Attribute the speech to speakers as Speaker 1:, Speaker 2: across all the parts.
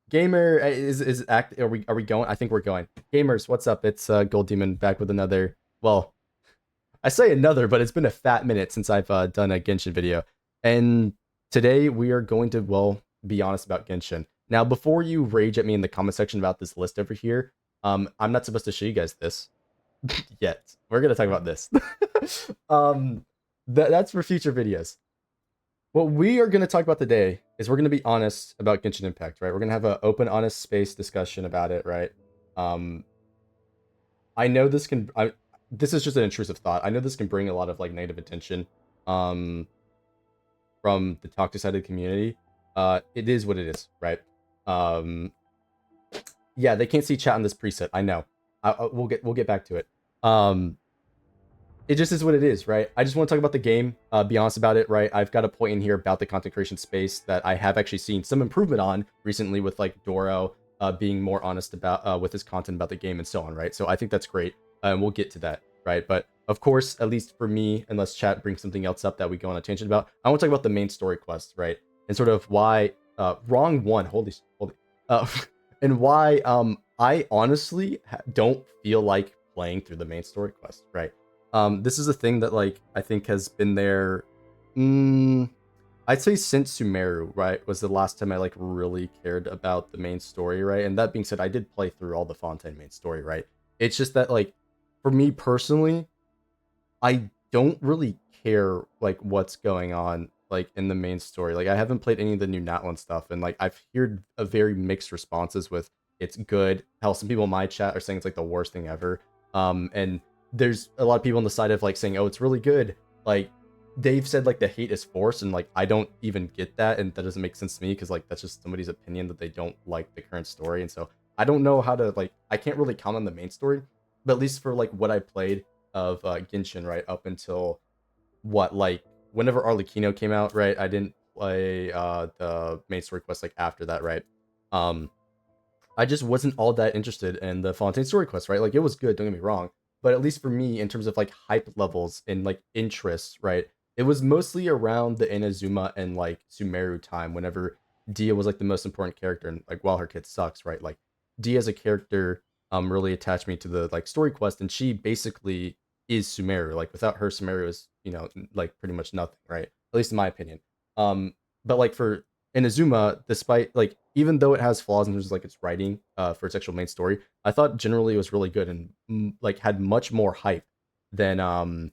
Speaker 1: Gamer is act. Are we going? I think we're going. Gamers, what's up? It's Gold Demon back with another. Well, I say another, but it's been a fat minute since I've done a Genshin video, and today we are going to be honest about Genshin. Now, before you rage at me in the comment section about this list over here, I'm not supposed to show you guys this yet. We're gonna talk about this. um, that's for future videos. What we are going to talk about today is we're going to be honest about Genshin Impact, right? We're going to have an open, honest space discussion about it, right? Um, I know this is just an intrusive thought. I know this can bring a lot of like negative attention, um, from the toxic side of the community. It is what it is, right? Um, yeah, they can't see chat on this preset. I know. We'll get back to it. Um, it just is what it is, right? I just want to talk about the game, be honest about it, right? I've got a point in here about the content creation space that I have actually seen some improvement on recently with like Doro being more honest about with his content about the game and so on, right? So I think that's great, and we'll get to that, right? But of course, at least for me, unless chat brings something else up that we go on a tangent about, I want to talk about the main story quest, right? And sort of why wrong one, holy, uh, and why I honestly don't feel like playing through the main story quest, right? This is a thing that like I think has been there. I'd say since Sumeru, right, was the last time I like really cared about the main story, right? And that being said, I did play through all the Fontaine main story, right? It's just that like for me personally, I don't really care like what's going on like in the main story. Like I haven't played any of the new Natlan stuff, and like I've heard a very mixed responses with it's good. Hell, some people in my chat are saying it's like the worst thing ever. And there's a lot of people on the side of like saying, oh, it's really good. Like they've said like the hate is forced, and like I don't even get that, and that doesn't make sense to me because like that's just somebody's opinion that they don't like the current story, and so I don't know how to like I can't really count on the main story, but at least for like what I played of Genshin, right, up until what like whenever Arlecchino came out, right, I didn't play the main story quest like after that, right. um I just wasn't all that interested in the Fontaine story quest, right? Like it was good, don't get me wrong, but at least for me, in terms of like hype levels and like interests, right? It was mostly around the Inazuma and like Sumeru time, whenever Dia was like the most important character, and like while her kid sucks, right? Like Dia as a character, really attached me to the like story quest, and she basically is Sumeru. Like without her, Sumeru is like pretty much nothing, right? At least in my opinion. But like for Inazuma, despite like even though it has flaws in terms of like its writing for its actual main story, I thought generally it was really good and like had much more hype than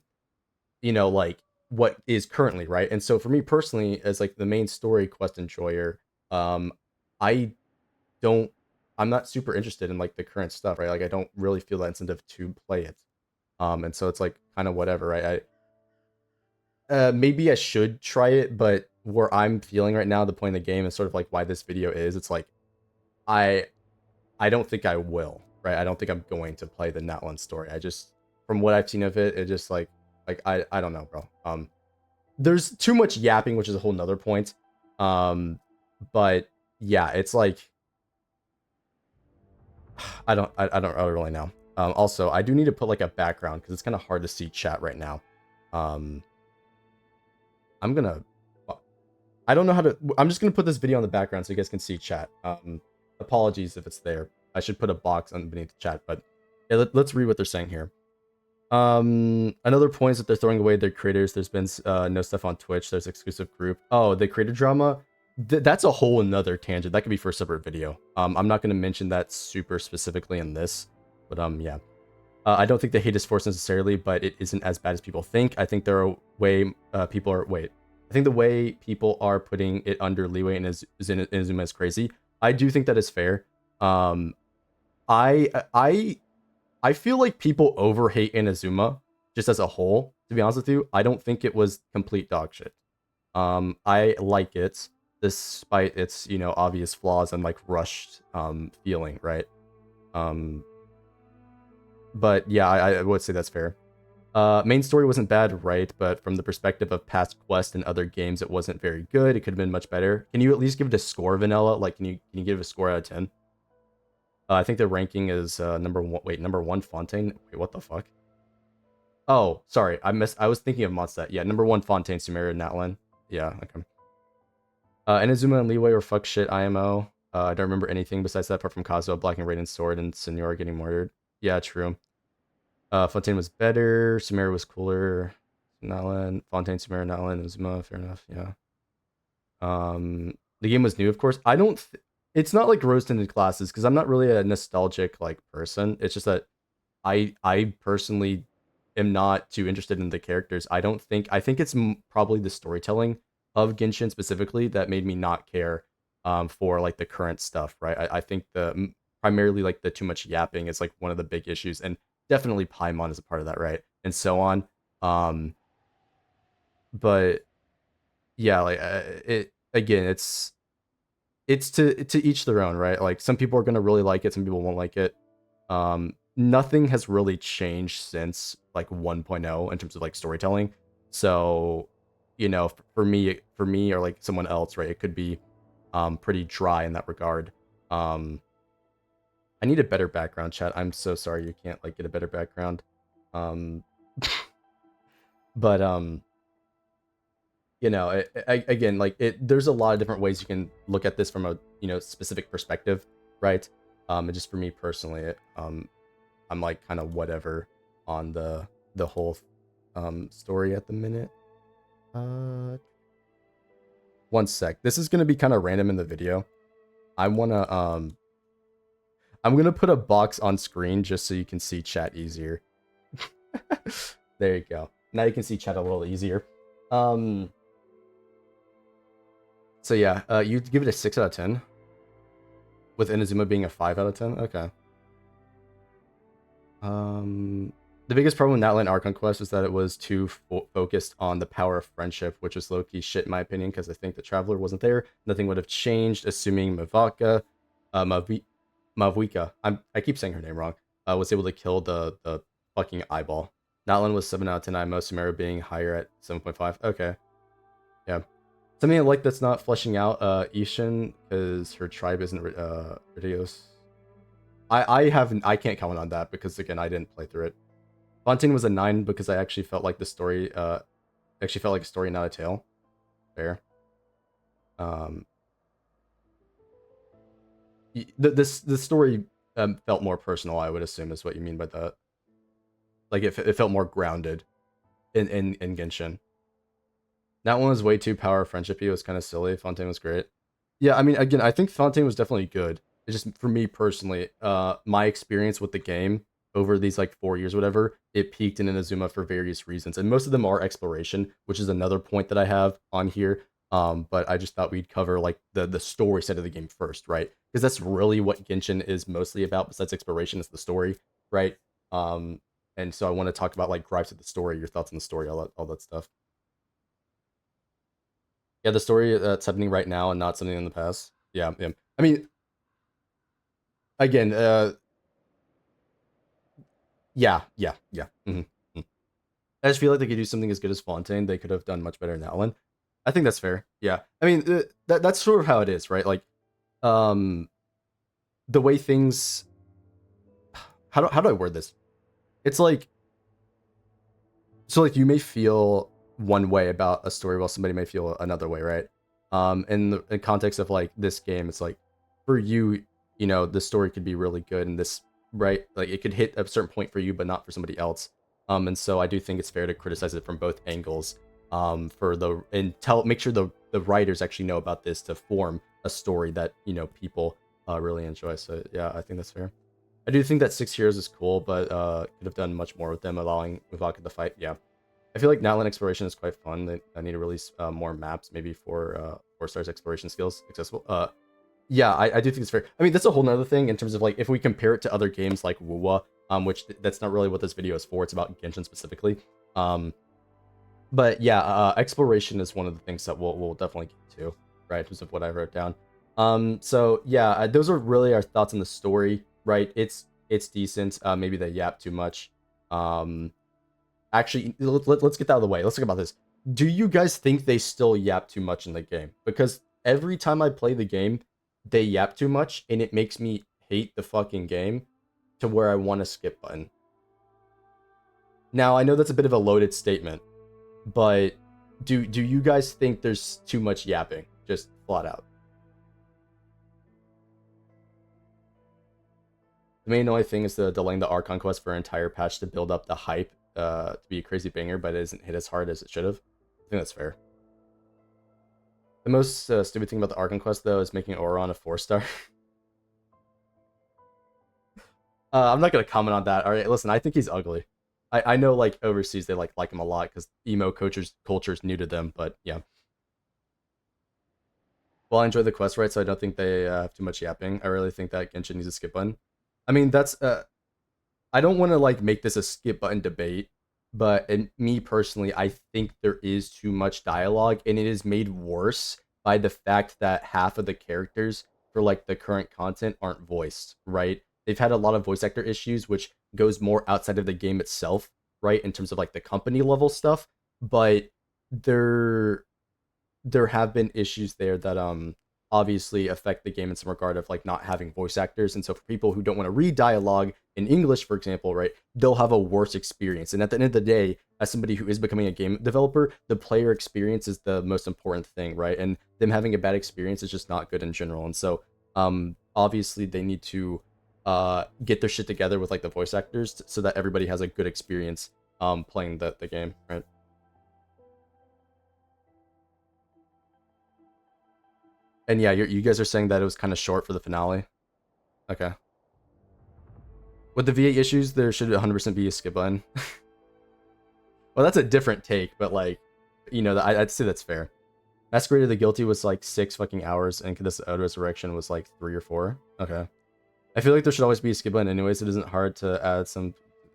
Speaker 1: like what is currently, right. And so for me personally, as like the main story quest enjoyer, um I don't I'm not super interested in like the current stuff, right? Like I don't really feel that incentive to play it. And so it's like kind of whatever, right? Maybe I should try it, but where I'm feeling right now, the point of the game is sort of like why this video is. It's like I I don't think I will, right? I don't think I'm going to play the Natlan story. I just from what I've seen of it, it just like I don't know, bro. There's too much yapping, which is a whole nother point. But yeah, it's like I don't really know. Also, I do need to put like a background because it's kind of hard to see chat right now. Um, I'm gonna I don't know how to. I'm just gonna put this video on the background so you guys can see chat. Apologies if it's there. I should put a box underneath the chat, but yeah, let's read what they're saying here. Another point is that they're throwing away their creators. There's been no stuff on Twitch. There's exclusive group. Oh, the creator drama. That's a whole another tangent. That could be for a separate video. I'm not gonna mention that super specifically in this, but yeah. I don't think the hate is forced necessarily, but it isn't as bad as people think. I think there are way people are wait. I think the way people are putting it under leeway and Inazuma is crazy. I do think that is fair. Um, I feel like people over hate Inazuma just as a whole. To be honest with you, I don't think it was complete dog shit. I like it despite its obvious flaws and like rushed feeling, right? Um, but yeah, I would say that's fair. Main story wasn't bad, right? But from the perspective of past quests and other games, it wasn't very good. It could have been much better. Can you at least give it a score, Vanilla? Like, can you give it a score out of 10? I think the ranking is number one. Wait, number one, Fontaine. Wait, what the fuck? Oh, sorry, I was thinking of Mondstadt. Yeah, number one, Fontaine, Sumeria, Natlan. Yeah, okay. Inazuma and Leeway or fuck shit IMO. I don't remember anything besides that apart from Kazuo blocking Raiden's sword and Senor getting murdered. Yeah, true. Fontaine was better. Samira was cooler. Nalan, Fontaine, Samira, Nalan, Uzuma. Fair enough. Yeah. The game was new, of course. I don't. It's not like rose-tinted glasses because I'm not really a nostalgic like person. It's just that I personally am not too interested in the characters. I think it's probably the storytelling of Genshin specifically that made me not care for like the current stuff, right? I think primarily like the too much yapping is like one of the big issues, and definitely Paimon is a part of that, right? And so on. But yeah, like it again, it's to each their own, right? Like some people are gonna really like it, some people won't like it. Nothing has really changed since like 1.0 in terms of like storytelling. So, you know, for me or like someone else, right, it could be pretty dry in that regard. I need a better background, chat. I'm so sorry you can't like get a better background. Um but you know, again, like there's a lot of different ways you can look at this from a, you know, specific perspective, right? And just for me personally, I'm like kind of whatever on the whole story at the minute. One sec. This is gonna be kind of random in the video. I'm gonna put a box on screen just so you can see chat easier. There you go. Now you can see chat a little easier. So yeah, you give it a 6 out of 10. With Inazuma being a 5 out of 10? Okay. The biggest problem with Natlan Archon Quest was that it was too focused on the power of friendship, which was low-key shit in my opinion, because I think the Traveler wasn't there. Nothing would have changed, assuming Mavaka, Mavwika, I keep saying her name wrong, was able to kill the fucking eyeball. Natlan was 7 out of 10, IMO, Sumeru being higher at 7.5. Okay. Yeah. Something I like that's not fleshing out Ishin, because her tribe isn't ridiculous. I can't comment on that because again I didn't play through it. Fontaine was a 9 because I actually felt like the story actually felt like a story, not a tale. Fair. The story felt more personal, I would assume, is what you mean by that. Like it felt more grounded in Genshin. That one was way too power friendshipy. It was kind of silly. Fontaine was great. Yeah, I mean, again, I think Fontaine was definitely good. It's just for me personally, my experience with the game over these like 4 years, whatever, it peaked in Inazuma for various reasons, and most of them are exploration, which is another point that I have on here. But I just thought we'd cover like the story side of the game first, right? Because that's really what Genshin is mostly about. Besides exploration, is the story, right? And so I want to talk about like gripes of the story, your thoughts on the story, all that stuff. Yeah, the story that's happening right now and not something in the past. Yeah, yeah. I mean, again, yeah. Mm-hmm. I just feel like they could do something as good as Fontaine. They could have done much better in that one. I think that's fair. Yeah, I mean, that's sort of how it is, right? Like, the way things. How do I word this? It's like, so like you may feel one way about a story while somebody may feel another way, right? In the context of like this game, it's like for you, you know, the story could be really good and this, right, like it could hit a certain point for you but not for somebody else. And so I do think it's fair to criticize it from both angles, make sure the writers actually know about this to form a story that, you know, people really enjoy. So yeah, I think that's fair. I do think that 6 Heroes is cool, but could have done much more with them, allowing Mivaka to fight. Yeah, I feel like Natlan exploration is quite fun. They need to release more maps, maybe for 4 stars exploration skills accessible. Yeah, I do think it's fair. I mean, that's a whole nother thing in terms of like if we compare it to other games like Wuwa, which that's not really what this video is for. It's about Genshin specifically. But yeah, exploration is one of the things that we'll definitely get to, right? In terms of what I wrote down. So yeah, those are really our thoughts on the story, right? It's decent. Maybe they yap too much. Actually, let's get that out of the way. Let's talk about this. Do you guys think they still yap too much in the game? Because every time I play the game, they yap too much, and it makes me hate the fucking game to where I want a skip button. Now, I know that's a bit of a loaded statement, but do you guys think there's too much yapping? Just flat out. The main annoying thing is the delaying the Archon quest for an entire patch to build up the hype to be a crazy banger, but it isn't hit as hard as it should have. I think that's fair. The most stupid thing about the Archon quest, though, is making Auron a 4-star. I'm not gonna comment on that. All right, listen, I think he's ugly. I know like overseas they like him a lot because emo culture's new to them, but yeah. Well, I enjoy the quest, right? So I don't think they have too much yapping. I really think that Genshin needs a skip button. I mean, that's I don't want to like make this a skip button debate, but in me personally, I think there is too much dialogue, and it is made worse by the fact that half of the characters for like the current content aren't voiced, right? They've had a lot of voice actor issues, which goes more outside of the game itself, right? In terms of like the company level stuff, but there there have been issues there that obviously affect the game in some regard of like not having voice actors. And so for people who don't want to read dialogue in English, for example, right, they'll have a worse experience. And at the end of the day, as somebody who is becoming a game developer, the player experience is the most important thing, right? And them having a bad experience is just not good in general. And so obviously they need to get their shit together with like the voice actors so that everybody has a good experience playing the game, right? And yeah, you guys are saying that it was kind of short for the finale. Okay. With the V8 issues, there should 100% be a skip button. Well, that's a different take, but like, you know, I'd say that's fair. Masquerade of the Guilty was like 6 fucking hours, and this Resurrection was like 3 or 4. Okay. I feel like there should always be a skip button anyways. It isn't hard to add some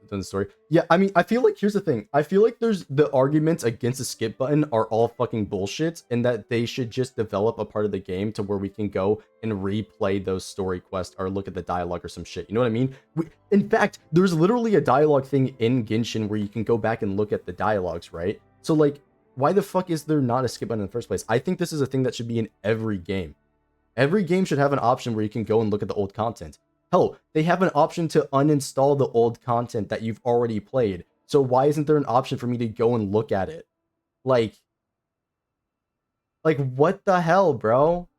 Speaker 1: to the story. Yeah, I mean, I feel like, here's the thing. I feel like there's the arguments against a skip button are all fucking bullshit, and that they should just develop a part of the game to where we can go and replay those story quests or look at the dialogue or some shit. You know what I mean? In fact, there's literally a dialogue thing in Genshin where you can go back and look at the dialogues, right? So like, why the fuck is there not a skip button in the first place? I think this is a thing that should be in every game. Every game should have an option where you can go and look at the old content. Hell, they have an option to uninstall the old content that you've already played. So why isn't there an option for me to go and look at it? Like what the hell, bro?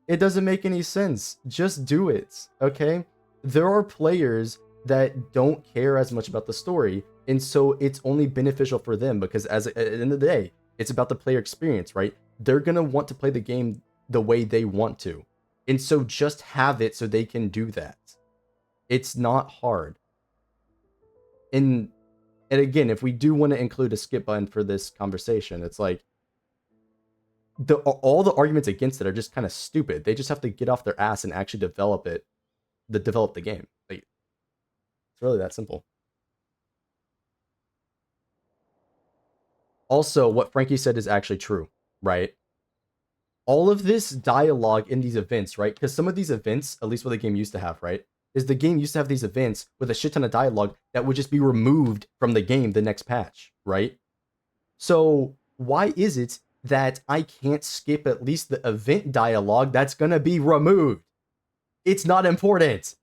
Speaker 1: It doesn't make any sense. Just do it, okay? There are players that don't care as much about the story, and so it's only beneficial for them because at the end of the day, it's about the player experience, right? They're gonna want to play the game the way they want to. And so just have it so they can do that. It's not hard. And again, if we do want to include a skip button for this conversation, it's like all the arguments against it are just kind of stupid. They just have to get off their ass and actually develop the game. Like, it's really that simple. Also, what Frankie said is actually true, right? All of this dialogue in these events, right? Because some of these events, at least what the game used to have, right? Is the game used to have these events with a shit ton of dialogue that would just be removed from the game the next patch, right? So why is it that I can't skip at least the event dialogue that's gonna be removed? It's not important.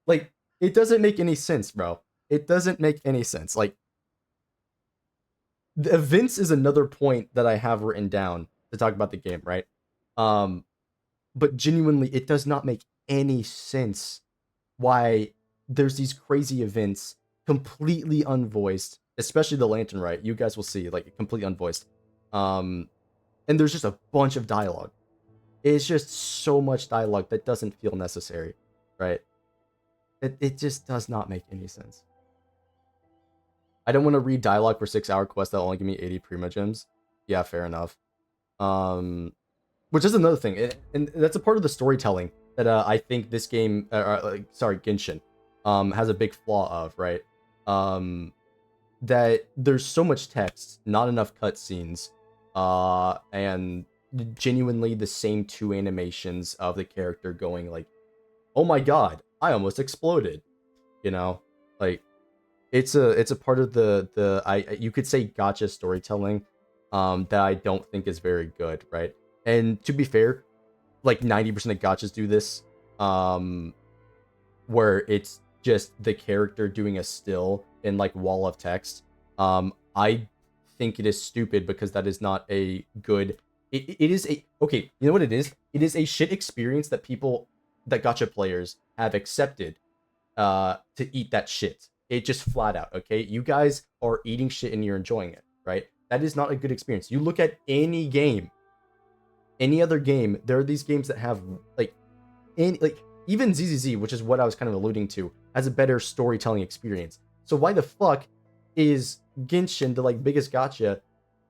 Speaker 1: Like, it doesn't make any sense, bro. It doesn't make any sense. Like, the events is another point that I have written down to talk about the game, right? But genuinely, it does not make any sense why there's these crazy events completely unvoiced, especially the Lantern Rite. You guys will see, like, completely unvoiced. And there's just a bunch of dialogue. It's just so much dialogue that doesn't feel necessary, right? It just does not make any sense. I don't want to read dialogue for 6-hour quests that'll only give me 80 Prima Gems. Yeah, fair enough. Which is another thing, and that's a part of the storytelling that I think this game, Genshin, has a big flaw of, right? That there's so much text, not enough cutscenes, and genuinely the same 2 animations of the character going like, "Oh my god, I almost exploded," you know, like it's a part of the you could say gacha storytelling, that I don't think is very good, right? And to be fair, like 90% of gachas do this, where it's just the character doing a still in like wall of text. I think it is stupid because that is not a good. It is a okay. You know what it is? It is a shit experience that gacha players have accepted to eat that shit. It just flat out, okay? You guys are eating shit and you're enjoying it, right? That is not a good experience. You look at any game, any other game, there are these games that have like even ZZZ, which is what I was kind of alluding to, has a better storytelling experience. So why the fuck is Genshin, the like biggest gotcha,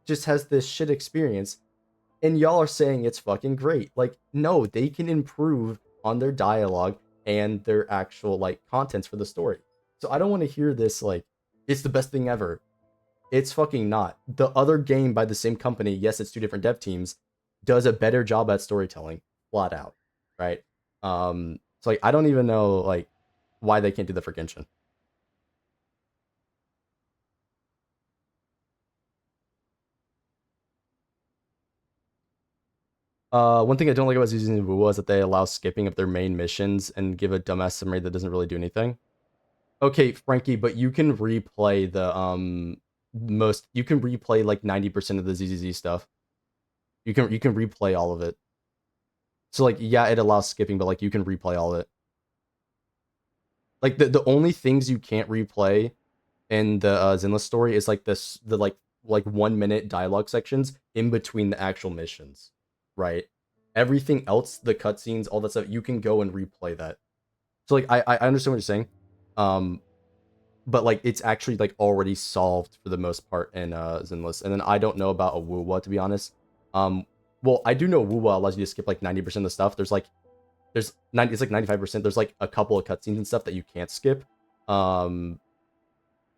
Speaker 1: just has this shit experience, and y'all are saying it's fucking great? Like, no, they can improve on their dialogue and their actual like contents for the story. So I don't want to hear this like it's the best thing ever. It's fucking not. The other game by the same company, yes, it's two different dev teams, does a better job at storytelling, flat out, right? So like I don't even know like why they can't do that for Genshin. One thing I don't like about using Wuwa is that they allow skipping of their main missions and give a dumbass summary that doesn't really do anything. Okay, Frankie, but you can replay the most. You can replay like 90% of the ZZZ stuff. You can replay all of it. So like yeah, it allows skipping, but like you can replay all of it. Like the only things you can't replay in the Zinless story is like this the like 1 minute dialogue sections in between the actual missions, right? Everything else, the cutscenes, all that stuff, you can go and replay that. So like I understand what you're saying, um, but like it's actually like already solved for the most part in Zinless. And then I don't know about a Wuwa, to be honest. Um, well, I do know Wuwa allows you to skip like 90% of the stuff. There's 90, it's like 95%. There's like a couple of cutscenes and stuff that you can't skip. Um,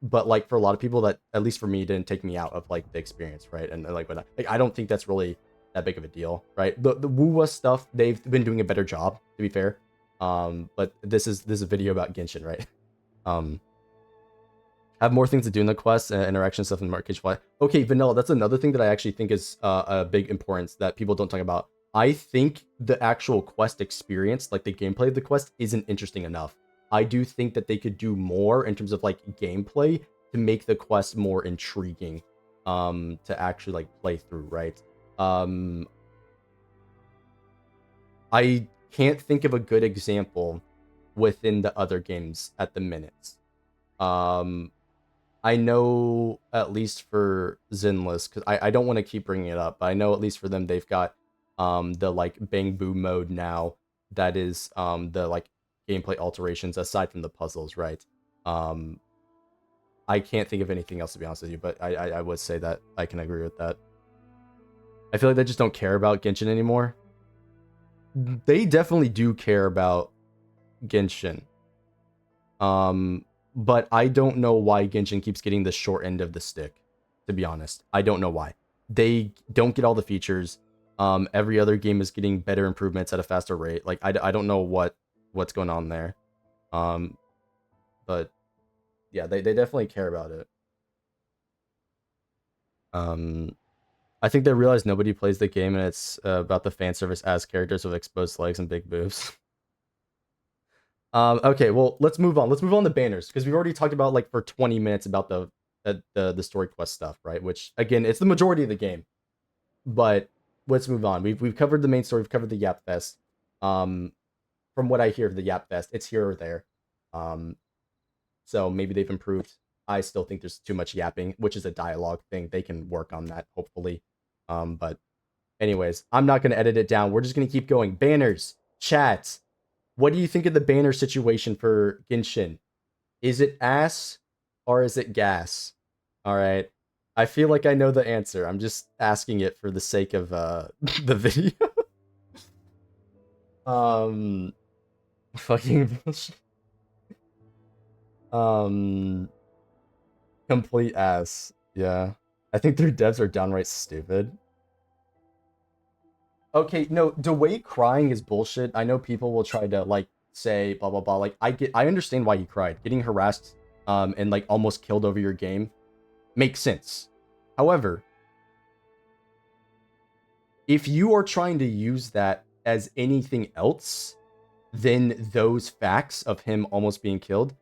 Speaker 1: but like for a lot of people, that at least for me didn't take me out of like the experience, right? And like when I don't think that's really that big of a deal, right? The Wuwa stuff, they've been doing a better job, to be fair. But this is a video about Genshin, right? Um, have more things to do in the quest and interaction stuff in Market Fly. Okay, Vanilla, that's another thing that I actually think is a big importance that people don't talk about. I think the actual quest experience, like the gameplay of the quest, isn't interesting enough. I do think that they could do more in terms of like gameplay to make the quest more intriguing, to actually like play through, right? Um, I can't think of a good example within the other games at the minute. Um, I know at least for Zinless, because I don't want to keep bringing it up, but I know at least for them they've got the like Bang Boo mode now that is the like gameplay alterations aside from the puzzles, right? Um, I can't think of anything else to be honest with you, but I would say that I can agree with that. I feel like they just don't care about Genshin anymore. They definitely do care about Genshin. But I don't know why Genshin keeps getting the short end of the stick, to be honest. I don't know why. They don't get all the features. Every other game is getting better improvements at a faster rate. Like I don't know what's going on there. Um, but yeah, they definitely care about it. Um, I think they realize nobody plays the game and it's about the fan service as characters with exposed legs and big boobs. Okay, well, let's move on. Let's move on to banners because we've already talked about like for 20 minutes about the story quest stuff, right? Which again, it's the majority of the game. But let's move on. We've covered the main story. We've covered the Yap Fest. Um, from what I hear of the Yap Fest, it's here or there. Um, so maybe they've improved. I still think there's too much yapping, which is a dialogue thing. They can work on that hopefully. But anyways, I'm not gonna edit it down. We're just gonna keep going. Banners, chat. What do you think of the banner situation for Genshin? Is it ass or is it gas? All right. I feel like I know the answer. I'm just asking it for the sake of the video. um fucking um complete ass. Yeah. I think their devs are downright stupid. Okay, no, Dwayne crying is bullshit. I know people will try to like say blah blah blah. Like I understand why he cried. Getting harassed and like almost killed over your game makes sense. However, if you are trying to use that as anything else than those facts of him almost being killed,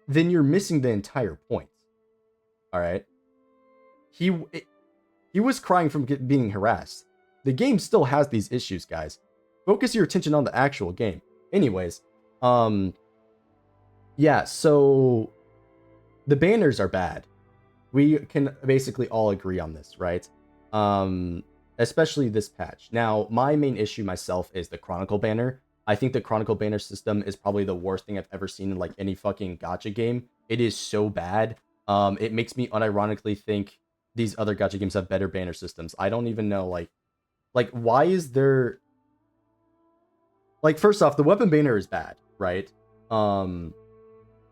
Speaker 1: then you're missing the entire point. All right? He he was crying from being harassed. The game still has these issues, guys. Focus your attention on the actual game. Anyways, Yeah, so the banners are bad. We can basically all agree on this, right? Um, Especially this patch. Now, my main issue myself is the Chronicle banner. I think the Chronicle banner system is probably the worst thing I've ever seen in like any fucking gacha game. It is so bad. It makes me unironically think these other gacha games have better banner systems. I don't even know like why is there like first off, the weapon banner is bad, right? Um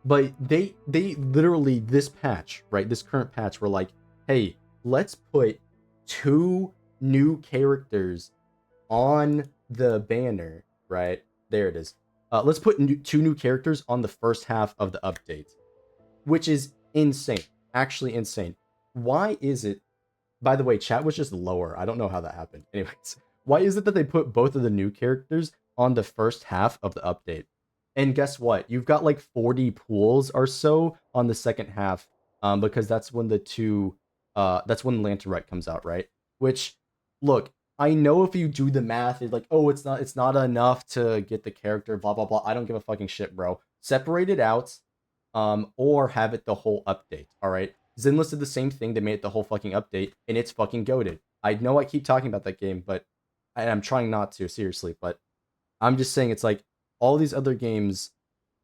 Speaker 1: but they literally this patch, right? This current patch were like, "Hey, let's put two new characters on the banner," right? There it is. Let's put two new characters on the first half of the update, which is insane. Actually insane. Why is it, by the way, chat was just lower. I don't know how that happened. Anyways, why is it that they put both of the new characters on the first half of the update? And guess what? You've got like 40 pools or so on the second half, because that's when that's when Lanternite comes out, right? Which, look, I know if you do the math, it's like, oh, it's not enough to get the character, blah blah blah. I don't give a fucking shit, bro. Separate it out, or have it the whole update. All right. Zenless did the same thing. They made it the whole fucking update, and it's fucking goated. I know I keep talking about that game, but I'm trying not to, seriously. But I'm just saying it's like all these other games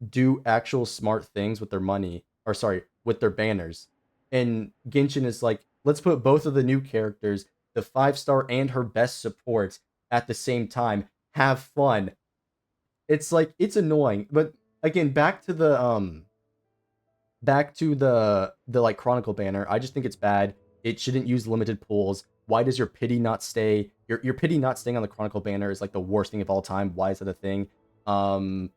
Speaker 1: do actual smart things with their money, or sorry, with their banners. And Genshin is like, let's put both of the new characters, the 5-star and her best support, at the same time. Have fun. It's like it's annoying, but again, back to the like Chronicle banner. I just think it's bad. It shouldn't use limited pools. Why does your pity not stay? Your pity not staying on the Chronicle banner is like the worst thing of all time. Why is that a thing? Um,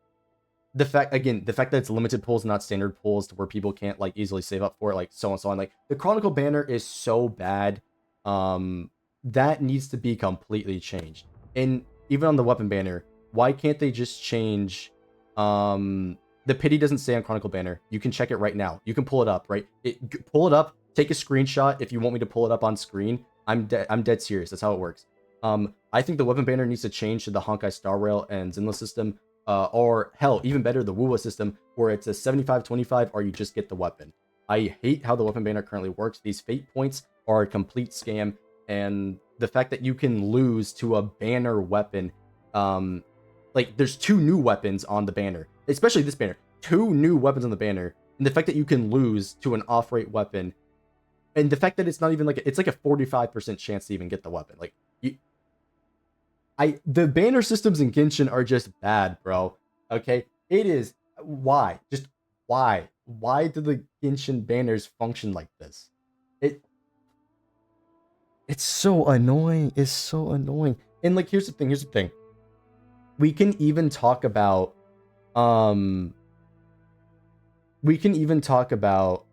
Speaker 1: the fact that it's limited pools, not standard pools, to where people can't like easily save up for it, like so and so on. Like the Chronicle banner is so bad. That needs to be completely changed. And even on the weapon banner, why can't they just change? The pity doesn't stay on Chronicle banner. You can check it right now. You can pull it up, right? Pull it up. Take a screenshot if you want me to pull it up on screen. I'm dead serious. That's how it works. I think the weapon banner needs to change to the Honkai Star Rail and Zenless system, or hell, even better, the Wuwa system, where it's a 75-25 or you just get the weapon. I hate how the weapon banner currently works. These fate points are a complete scam, and the fact that you can lose to a banner weapon, like there's two new weapons on the banner, especially this banner, two new weapons on the banner, and the fact that you can lose to an off-rate weapon, and the fact that it's not even like it's like a 45% chance to even get the weapon, like the banner systems in Genshin are just bad, bro. Okay? It is why? Just why? Why do the Genshin banners function like this? It it's so annoying. It's so annoying. And like here's the thing. We can even talk about um we can even talk about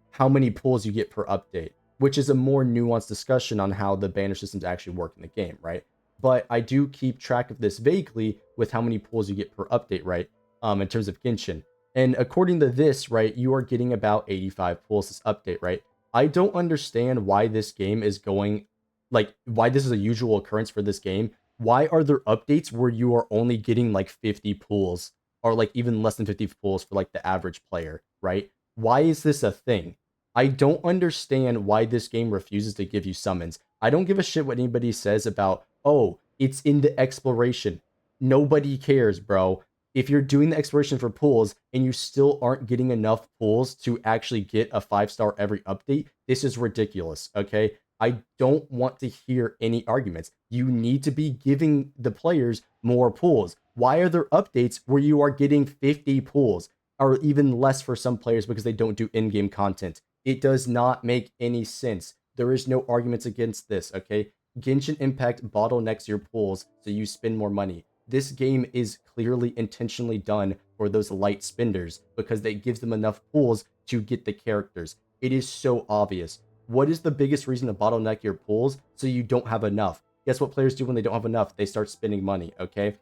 Speaker 1: how many pulls you get per update, which is a more nuanced discussion on how the banner systems actually work in the game, right? But I do keep track of this vaguely with how many pulls you get per update, right? In terms of Genshin. And according to this, right, you are getting about 85 pulls this update, right? I don't understand why this game is going, like, why this is a usual occurrence for this game. Why are there updates where you are only getting like 50 pulls, or like even less than 50 pulls for like the average player, right? Why is this a thing? I don't understand why this game refuses to give you summons. I don't give a shit what anybody says about, oh, it's in the exploration. Nobody cares, bro. If you're doing the exploration for pools and you still aren't getting enough pools to actually get a 5-star every update, this is ridiculous, okay? I don't want to hear any arguments. You need to be giving the players more pools. Why are there updates where you are getting 50 pools, or even less for some players because they don't do in-game content? It does not make any sense. There is no arguments against this, okay? Genshin Impact bottlenecks your pools so you spend more money. This game is clearly intentionally done for those light spenders because it gives them enough pools to get the characters. It is so obvious. What is the biggest reason to bottleneck your pools? So you don't have enough. Guess what players do when they don't have enough? They start spending money, okay?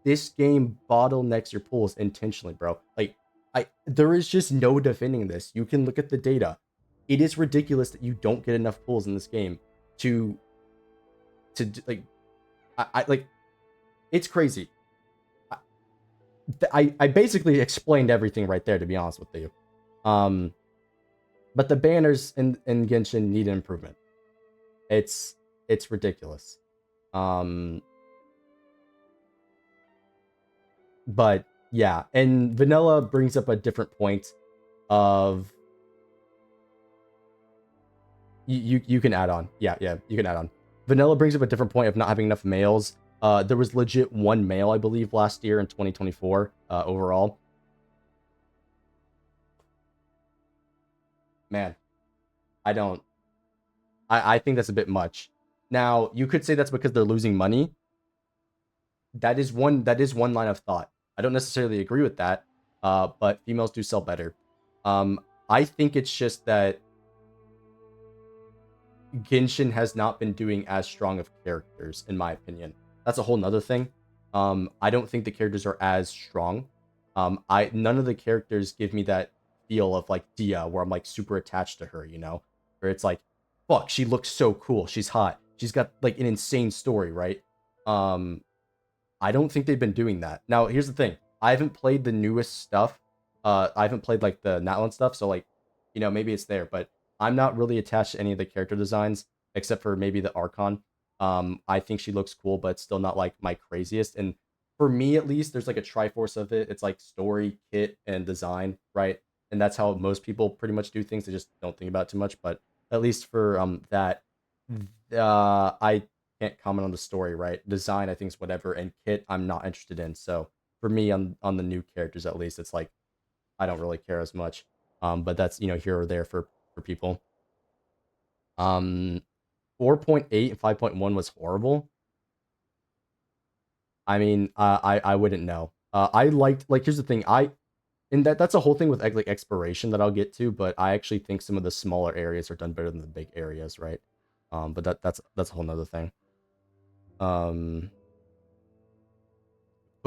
Speaker 1: This game bottlenecks your pools intentionally, bro. Like, there is just no defending this. You can look at the data. It is ridiculous that you don't get enough pulls in this game to like, I like, it's crazy. I basically explained everything right there, to be honest with you. But the banners in Genshin need an improvement. It's ridiculous. But yeah, and vanilla brings up a different point of you can add on. Yeah, you can add on. Vanilla brings up a different point of not having enough males. There was legit one male, I believe, last year in 2024 overall. Man, I don't. I think that's a bit much. Now you could say that's because they're losing money. That is one line of thought. I don't necessarily agree with that, but females do sell better. I think it's just that Genshin has not been doing as strong of characters, in my opinion. That's a whole nother thing. I don't think the characters are as strong. None of the characters give me that feel of like Dia, where I'm like super attached to her, you know? Where it's like, fuck, she looks so cool. She's hot. She's got like an insane story, right? I don't think they've been doing that. Now, here's the thing. I haven't played the newest stuff. I haven't played like the Natlan stuff, so like, you know, maybe it's there, but I'm not really attached to any of the character designs except for maybe the Archon. I think she looks cool, but it's still not like my craziest. And for me, at least, there's like a triforce of it. It's like story, kit, and design, right? And that's how most people pretty much do things. They just don't think about it too much. But at least for that, I can't comment on the story, right? Design, I think is whatever, and kit, I'm not interested in. So for me, on the new characters, at least, it's like I don't really care as much. But that's here or there for people. 4.8 and 5.1 was horrible. I mean, I wouldn't know. I liked like here's the thing. And that's a whole thing with like exploration that I'll get to, but I actually think some of the smaller areas are done better than the big areas, right? But that's a whole nother thing. Put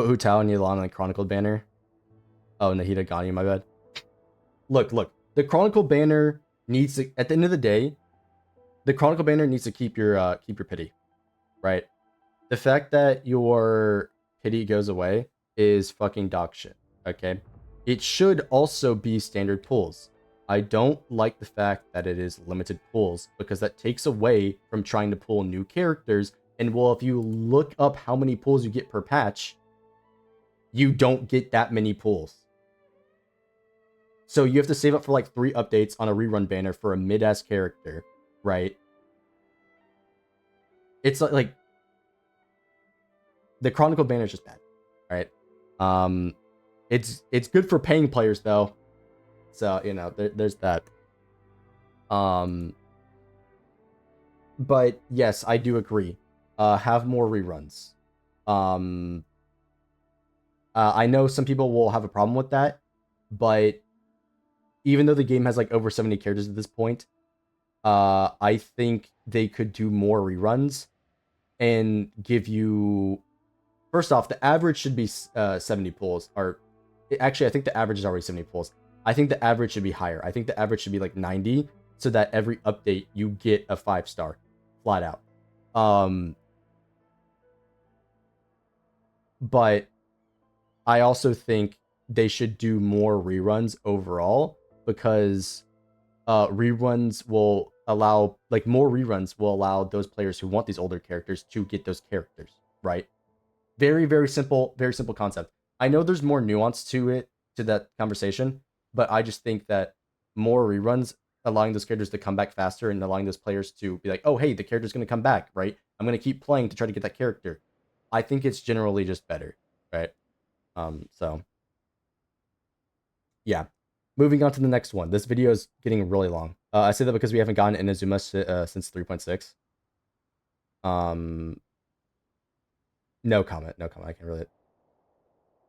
Speaker 1: Hu and Yulon on the Chronicled banner. Oh, Nahida Gani, my bad. Look. The Chronicle banner needs to, at the end of the day, the Chronicle banner needs to keep your pity, right? The fact that your pity goes away is fucking dog shit, okay? It should also be standard pulls. I don't like the fact that it is limited pulls because that takes away from trying to pull new characters. And well, if you look up how many pulls you get per patch, you don't get that many pulls. So you have to save up for like 3 updates on a rerun banner for a mid-ass character, right? It's like the Chronicle banner is just bad, right? It's good for paying players though, so there's that. But yes, I do agree. Have more reruns. I know some people will have a problem with that, but even though the game has like over 70 characters at this point, I think they could do more reruns and give you. First off, the average should be 70 pulls. Or actually, I think the average is already 70 pulls. I think the average should be higher. I think the average should be like 90, so that every update you get a 5-star, flat out. But I also think they should do more reruns overall because reruns will allow more reruns will allow those players who want these older characters to get those characters, right? Very, very simple concept. I know there's more nuance to that conversation, but I just think that more reruns allowing those characters to come back faster and allowing those players to be like, oh, hey, the character's going to come back, right? I'm going to keep playing to try to get that character. I think it's generally just better, right? So yeah. Moving on to the next one. This video is getting really long. I say that because we haven't gotten Inazuma since 3.6. No comment. I can't really.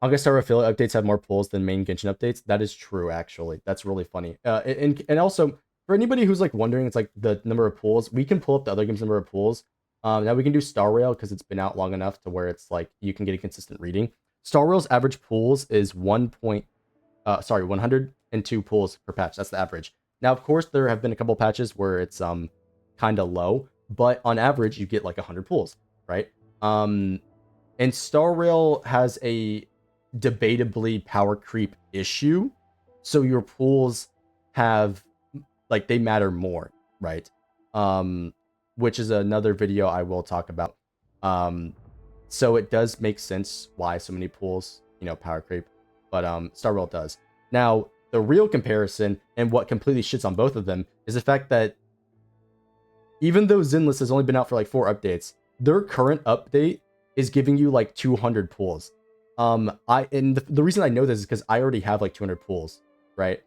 Speaker 1: August Star affiliate updates have more pulls than main Genshin updates. That is true, actually. That's really funny. And also for anybody who's like wondering, it's like the number of pulls. We can pull up the other game's number of pulls. Now we can do Star Rail because it's been out long enough to where it's like you can get a consistent reading. Star Rail's average pulls is 102 pulls per patch. That's the average. Now, of course, there have been a couple patches where it's kind of low, but on average, you get like 100 pulls, right? And Star Rail has a debatably power creep issue. So your pools have like they matter more, right? Which is another video I will talk about. So it does make sense why so many pools, power creep, but Star World does. Now, the real comparison and what completely shits on both of them is the fact that even though Zenless has only been out for like 4 updates, their current update is giving you like 200 pools. The reason I know this is because I already have like 200 pools, right?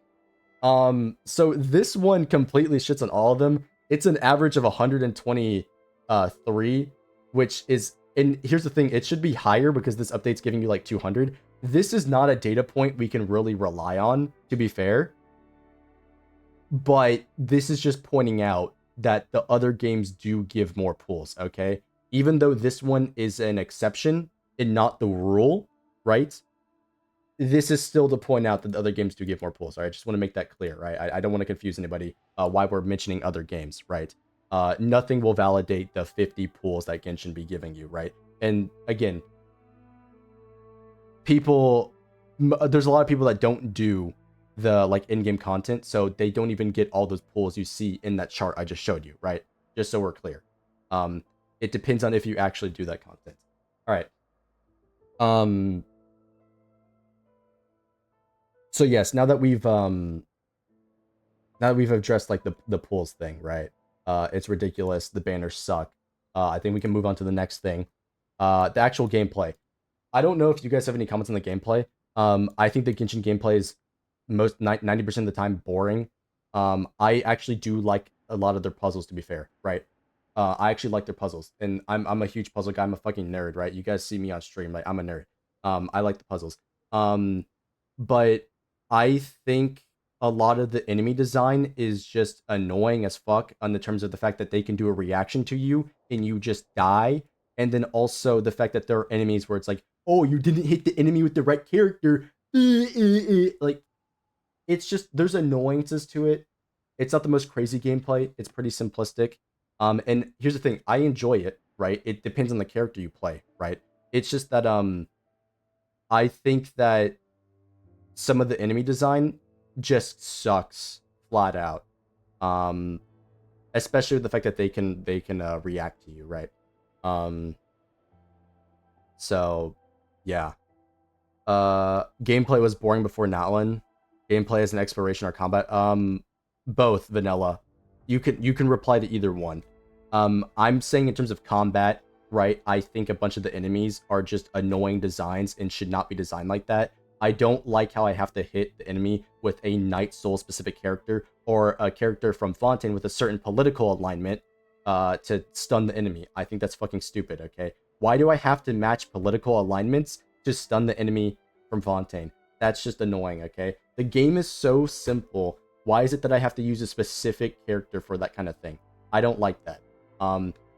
Speaker 1: So this one completely shits on all of them. It's an average of 123, which is, and here's the thing, it should be higher because this update's giving you like 200. This is not a data point we can really rely on, to be fair. But this is just pointing out that the other games do give more pools, okay? Even though this one is an exception and not the rule, right? This is still to point out that the other games do give more pools. All right, I just want to make that clear, right? I don't want to confuse anybody why we're mentioning other games, right? Nothing will validate the 50 pools that Genshin be giving you, right? And again, there's a lot of people that don't do the like in-game content, so they don't even get all those pools you see in that chart I just showed you, right? Just so we're clear. It depends on if you actually do that content. All right. So yes, now that we've addressed like the pools thing, right? It's ridiculous. The banners suck. I think we can move on to the next thing. The actual gameplay. I don't know if you guys have any comments on the gameplay. I think the Genshin gameplay is 90% of the time boring. I actually do like a lot of their puzzles, to be fair, right? I actually like their puzzles, and I'm a huge puzzle guy. I'm a fucking nerd, right? You guys see me on stream, like I'm a nerd. I like the puzzles. But I think a lot of the enemy design is just annoying as fuck on the terms of the fact that they can do a reaction to you and you just die. And then also the fact that there are enemies where it's like, oh, you didn't hit the enemy with the right character. Like, it's just, there's annoyances to it. It's not the most crazy gameplay. It's pretty simplistic. And here's the thing, I enjoy it, right? It depends on the character you play, right? It's just that I think that some of the enemy design just sucks flat out. Especially with the fact that they can react to you, right? So yeah. Gameplay was boring before Natlan. Gameplay as an exploration or combat. Both vanilla. You can reply to either one. I'm saying in terms of combat, right? I think a bunch of the enemies are just annoying designs and should not be designed like that. I don't like how I have to hit the enemy with a Night Soul specific character or a character from Fontaine with a certain political alignment to stun the enemy. I think that's fucking stupid, okay? Why do I have to match political alignments to stun the enemy from Fontaine? That's just annoying, okay? The game is so simple. Why is it that I have to use a specific character for that kind of thing? I don't like that.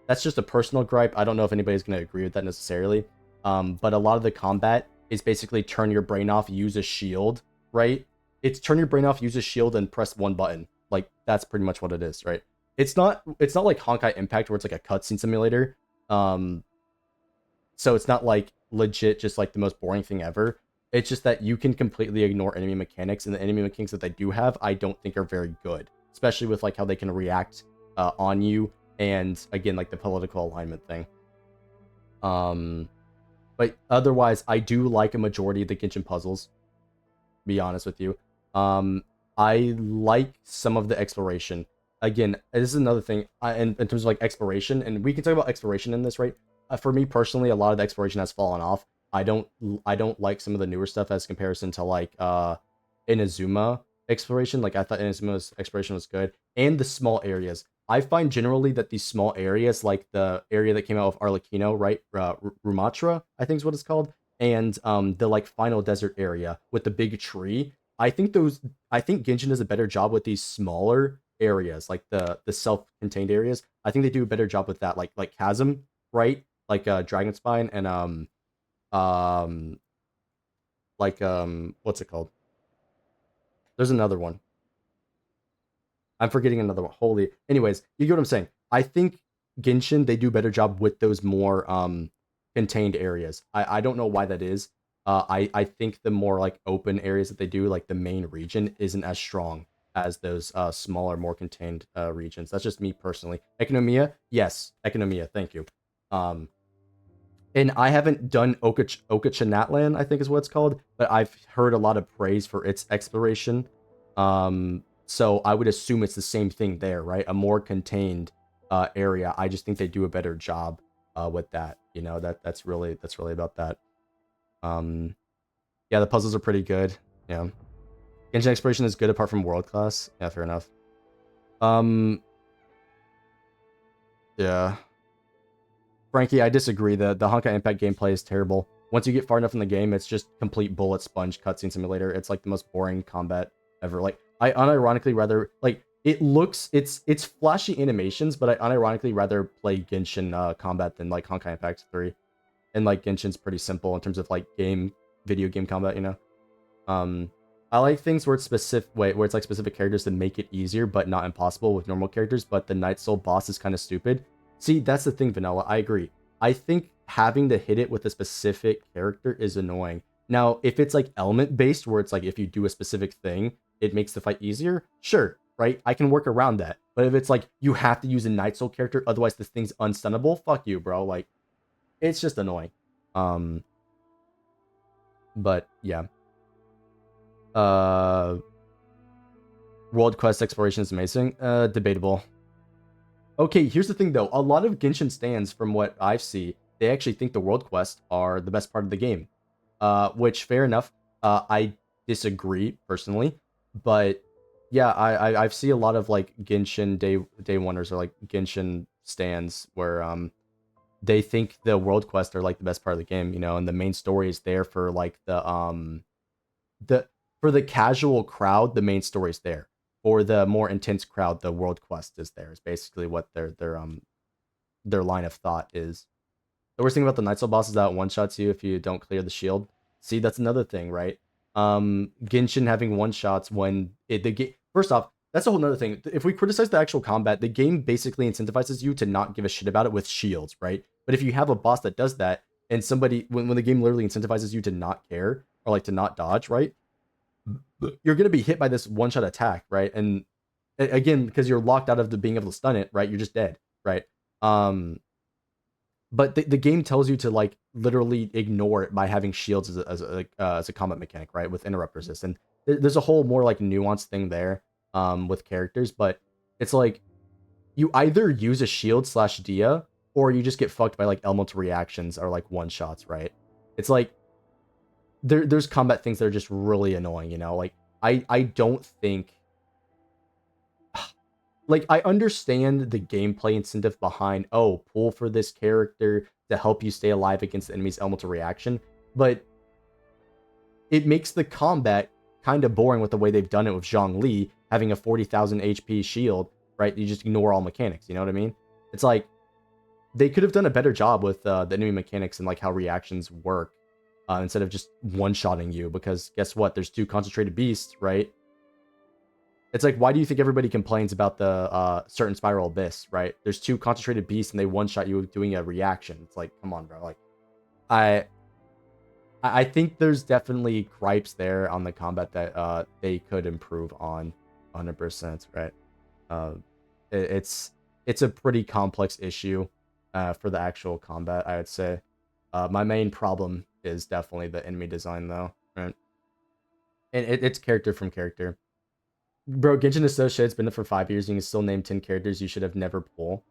Speaker 1: That's just a personal gripe. I don't know if anybody's going to agree with that necessarily. But a lot of the combat is basically turn your brain off, use a shield, right? It's turn your brain off, use a shield, and press one button. Like, that's pretty much what it is, right? It's not like Honkai Impact where it's like a cutscene simulator. So it's not like legit just like the most boring thing ever. It's just that you can completely ignore enemy mechanics, and the enemy mechanics that they do have, I don't think are very good. Especially with like how they can react on you, and again, like the political alignment thing. But otherwise, I do like a majority of the Genshin puzzles, to be honest with you. I like some of the exploration. Again, this is another thing in terms of like exploration, and we can talk about exploration in this, right? For me personally, a lot of the exploration has fallen off. I don't like some of the newer stuff as comparison to like Inazuma exploration. Like I thought Inazuma's exploration was good, and the small areas. I find generally that these small areas, like the area that came out of Arlecchino, right, Rumatra, I think is what it's called, and the like final desert area with the big tree. I think Genshin does a better job with these smaller areas, like the self-contained areas. I think they do a better job with that, like Chasm, right, like Dragon Spine, and what's it called? There's another one. I'm forgetting another one. Holy. Anyways, you get what I'm saying. I think Genshin, they do a better job with those more contained areas. I don't know why that is. I think the more like open areas that they do, like the main region, isn't as strong as those smaller, more contained regions. That's just me personally. Economia, yes, economia. Thank you. Um, and I haven't done Okachanatlan, I think is what it's called, but I've heard a lot of praise for its exploration. So I would assume it's the same thing there, right? A more contained area. I just think they do a better job with that. You know, that's really about that. Um, yeah, the puzzles are pretty good. Yeah, Genshin exploration is good apart from world class. Yeah, fair enough. Um, yeah. Frankie, I disagree. The Honkai Impact gameplay is terrible. Once you get far enough in the game, it's just complete bullet sponge cutscene simulator. It's like the most boring combat ever. Like I unironically rather like it's flashy animations, but I unironically rather play Genshin combat than like Honkai Impact 3. And like Genshin's pretty simple in terms of like video game combat, you know. Um I like things where it's where it's like specific characters to make it easier but not impossible with normal characters, but the Night Soul boss is kind of stupid. See, that's the thing, Vanilla. I agree. I think having to hit it with a specific character is annoying. Now, if it's like element based, where it's like if you do a specific thing, it makes the fight easier, sure, right? I can work around that. But if it's like you have to use a Night Soul character, otherwise this thing's unstunnable, fuck you, bro. Like, it's just annoying. Um, but yeah. Uh, World Quest exploration is amazing. Debatable. Okay, here's the thing though. A lot of Genshin stands, from what I see, they actually think the World Quest are the best part of the game. Which fair enough. I disagree personally, but yeah, I've seen a lot of like Genshin day oneers or like Genshin stands where they think the World Quest are like the best part of the game, you know, and the main story is there for like the for the casual crowd, the main story is there. For the more intense crowd, the world quest is there. Is basically what their line of thought is. The worst thing about the Night Soul boss is that it one shots you if you don't clear the shield. See, that's another thing, right? Genshin having one shots when the game. First off, that's a whole other thing. If we criticize the actual combat, the game basically incentivizes you to not give a shit about it with shields, right? But if you have a boss that does that, and somebody when the game literally incentivizes you to not care or like to not dodge, right? You're going to be hit by this one shot attack, right? And again, because you're locked out of the being able to stun it, right? You're just dead, right? Um, but the game tells you to like literally ignore it by having shields as a combat mechanic, right? With interrupt resist, and there's a whole more like nuanced thing there with characters, but it's like you either use a shield slash dia or you just get fucked by like elemental reactions or like one shots, right? It's like there's combat things that are just really annoying, you know? Like I don't think like I understand the gameplay incentive behind pull for this character to help you stay alive against the enemy's elemental reaction, but it makes the combat kind of boring with the way they've done it with Zhongli having a 40,000 HP shield, right? You just ignore all mechanics, you know what I mean? It's like they could have done a better job with the enemy mechanics and like how reactions work instead of just one-shotting you, because guess what? There's two concentrated beasts, right? It's like, why do you think everybody complains about the certain spiral abyss, right? There's two concentrated beasts and they one-shot you doing a reaction. It's like, come on, bro. Like, I think there's definitely gripes there on the combat that they could improve on 100%, right? Uh, it's a pretty complex issue for the actual combat, I would say. My main problem is definitely the enemy design, though, right? And it's character from character. Bro, Genshin is so shit. It's been there for 5 years. You can still name 10 characters you should have never pulled.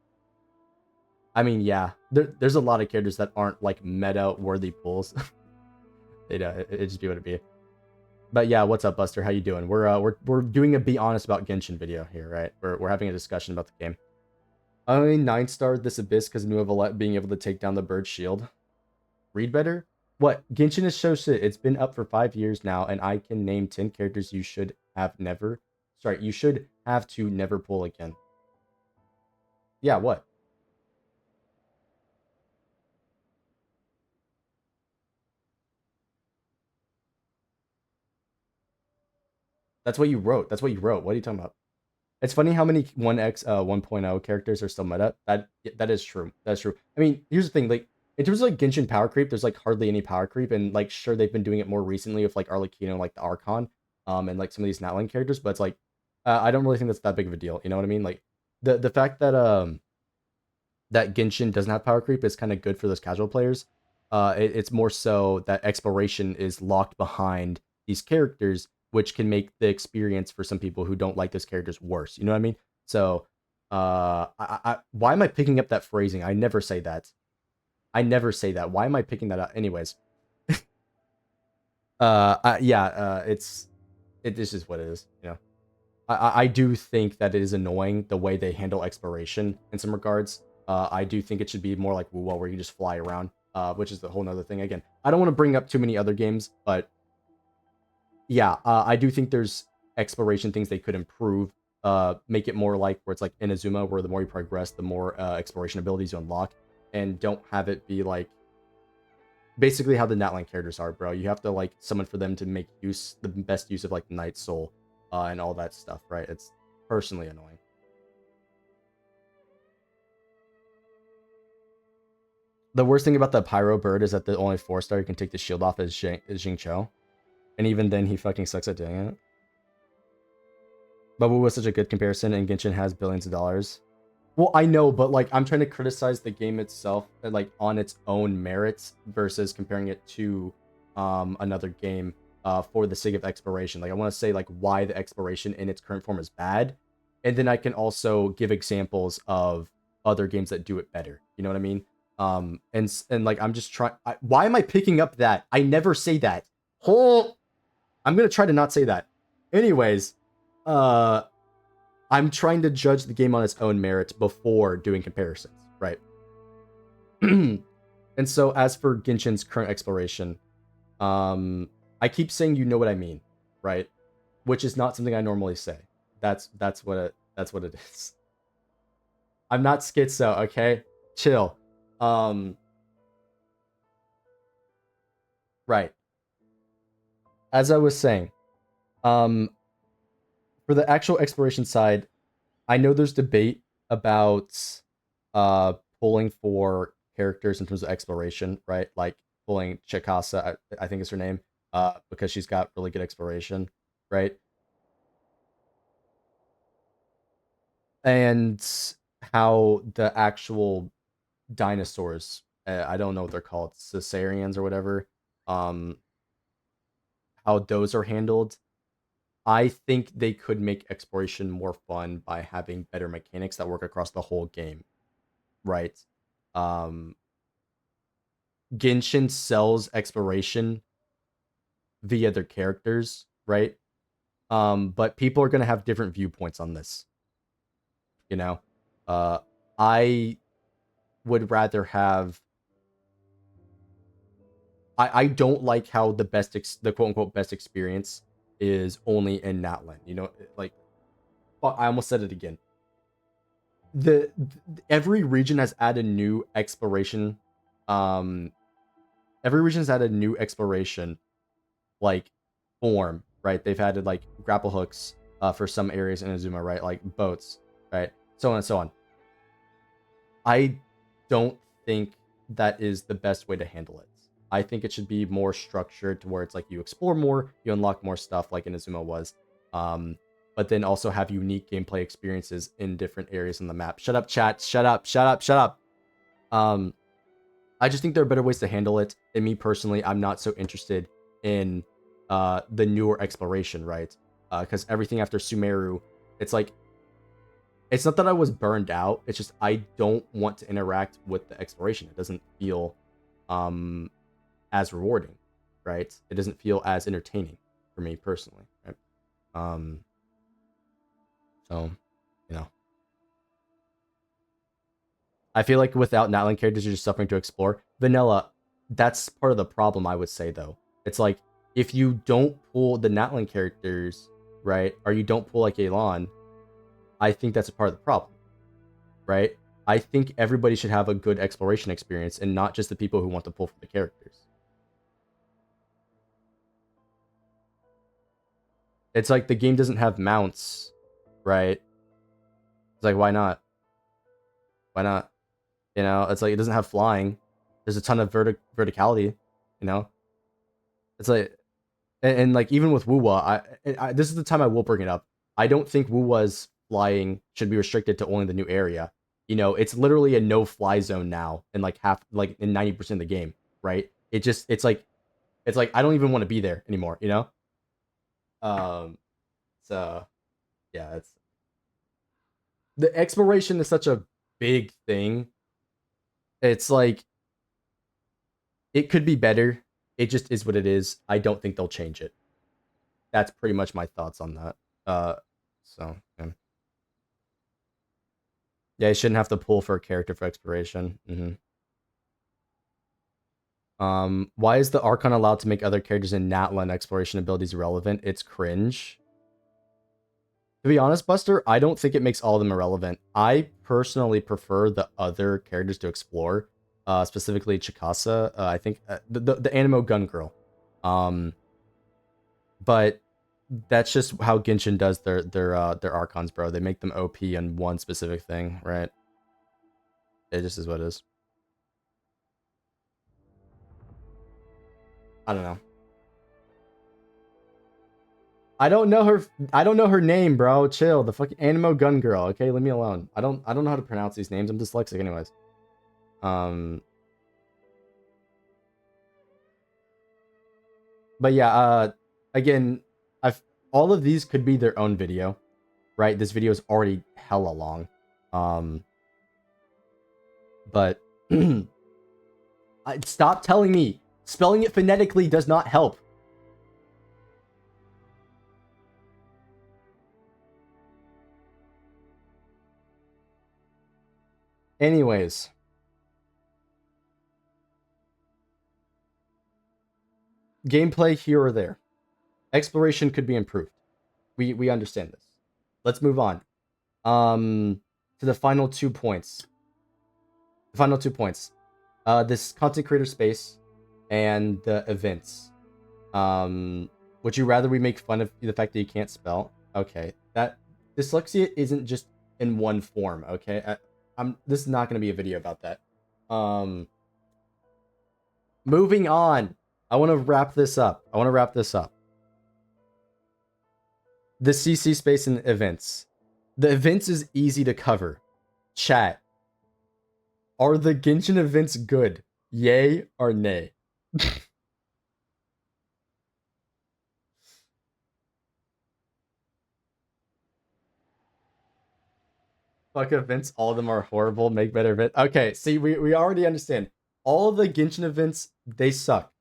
Speaker 1: I mean, yeah, there's a lot of characters that aren't like meta worthy pulls. It just be what it be. But yeah, what's up, Buster? How you doing? We're doing a be honest about Genshin video here, right? We're having a discussion about the game. I only 9-starred this abyss because I knew of Alette being able to take down the bird shield. Read better? What? Genshin is so shit. It's been up for 5 years now, and I can name 10 characters you should have never. Sorry, you should have to never pull again. Yeah, what? That's what you wrote. That's what you wrote. What are you talking about? It's funny how many 1x 1.0 characters are still meta. That is true. That's true. I mean, here's the thing. Like in terms of like Genshin power creep, there's like hardly any power creep, and like sure they've been doing it more recently with like Arlecchino, like the Archon, and like some of these Natlan characters, but it's like I don't really think that's that big of a deal. You know what I mean? Like the fact that that Genshin doesn't have power creep is kind of good for those casual players. It's more so that exploration is locked behind these characters, which can make the experience for some people who don't like those characters worse. You know what I mean? So, why am I picking up that phrasing? I never say that. I never say that. Why am I picking that up? Anyways, yeah, it is just what it is. You know, I do think that it is annoying the way they handle exploration in some regards. I do think it should be more like WoW, where you just fly around, which is the whole nother thing. Again, I don't want to bring up too many other games, but yeah, I do think there's exploration things they could improve. Make it more like where it's like Inazuma, where the more you progress, the more exploration abilities you unlock, and don't have it be like basically how the Natlan characters are, bro. You have to like summon for them to make the best use of like Night Soul, and all that stuff, right? It's personally annoying. The worst thing about the Pyro Bird is that the only 4-star you can take the shield off is Jing Cho. And even then, he fucking sucks at doing it. But Wu was such a good comparison, and Genshin has billions of dollars. Well, I know, but like, I'm trying to criticize the game itself, like, on its own merits, versus comparing it to another game for the sake of exploration. Like, I want to say, like, why the exploration in its current form is bad. And then I can also give examples of other games that do it better. You know what I mean? And like, I'm just trying. Why am I picking up that? I never say that. I'm gonna try to not say that. Anyways, I'm trying to judge the game on its own merits before doing comparisons, right? And so, as for Genshin's current exploration, I keep saying you know what I mean, right? Which is not something I normally say. That's what it is. I'm not schizo, okay? Chill. Right. As I was saying, for the actual exploration side, I know there's debate about pulling for characters in terms of exploration, right? Like pulling Chikasa, I think is her name, because she's got really good exploration, right? And how the actual dinosaurs, I don't know what they're called, Caesarians or whatever, um, how those are handled. I think they could make exploration more fun by having better mechanics that work across the whole game, right? Um, Genshin sells exploration via their characters, right? But people are gonna have different viewpoints on this. You know, I would rather have. I don't like how the the quote unquote best experience is only in Natlan. You know, like I almost said it again. The every region has added new exploration. Um, every region has added new exploration, like form, right? They've added like grapple hooks for some areas in Azuma, right? Like boats, right? So on and so on. I don't think that is the best way to handle it. I think it should be more structured to where it's like you explore more, you unlock more stuff like Inazuma was. But then also have unique gameplay experiences in different areas on the map. Shut up, chat. Shut up, shut up, shut up. I just think there are better ways to handle it. And me personally, I'm not so interested in the newer exploration, right? Because everything after Sumeru, it's like, it's not that I was burned out. It's just I don't want to interact with the exploration. It doesn't feel as rewarding, right? It doesn't feel as entertaining for me personally, right? So, you know, I feel like without Natlan characters, you're just suffering to explore. Vanilla, that's part of the problem, I would say, though. It's like, if you don't pull the Natlan characters, right, or you don't pull like Elan, I think that's a part of the problem, right? I think everybody should have a good exploration experience and not just the people who want to pull for the characters. It's like the game doesn't have mounts, right? It's like, why not? Why not? You know, it's like it doesn't have flying. There's a ton of verticality, you know. It's like, and like even with Wuwa, this is the time I will bring it up. I don't think Wuwa's flying should be restricted to only the new area. You know, it's literally a no fly zone now in like like in 90% of the game, right? It's like I don't even want to be there anymore, you know? Um so yeah, it's the exploration is such a big thing. It's like it could be better. It just is what it is. I don't think they'll change it. That's pretty much my thoughts on that. Uh so yeah. Yeah, you shouldn't have to pull for a character for exploration. Why is the Archon allowed to make other characters in Natlan exploration abilities irrelevant? It's cringe. To be honest, Buster, I don't think it makes all of them irrelevant. I personally prefer the other characters to explore, specifically Chikasa. I think the Animo Gun Girl. But that's just how Genshin does their Archons, bro. They make them OP on one specific thing, right? It just is what it is. I don't know. I don't know her. I don't know her name, bro. Chill. The fucking Animo Gun Girl. Okay, leave me alone. I don't know how to pronounce these names. I'm dyslexic, anyways. But yeah. Again, I've all of these could be their own video, right? This video is already hella long. But stop telling me spelling it phonetically does not help. Anyways. Gameplay here or there. Exploration could be improved. We understand this. Let's move on. To the final 2 points. The final 2 points. This content creator space and the events. Would you rather we make fun of the fact that you can't spell? Okay. That dyslexia isn't just in one form, okay? This is not going to be a video about that. Moving on. I want to wrap this up. The CC space and events. The events is easy to cover. Chat. Are the Genshin events good? Yay or nay? Fuck events, all of them are horrible. Make better events. Okay, see, we already understand. All of the Genshin events, they suck.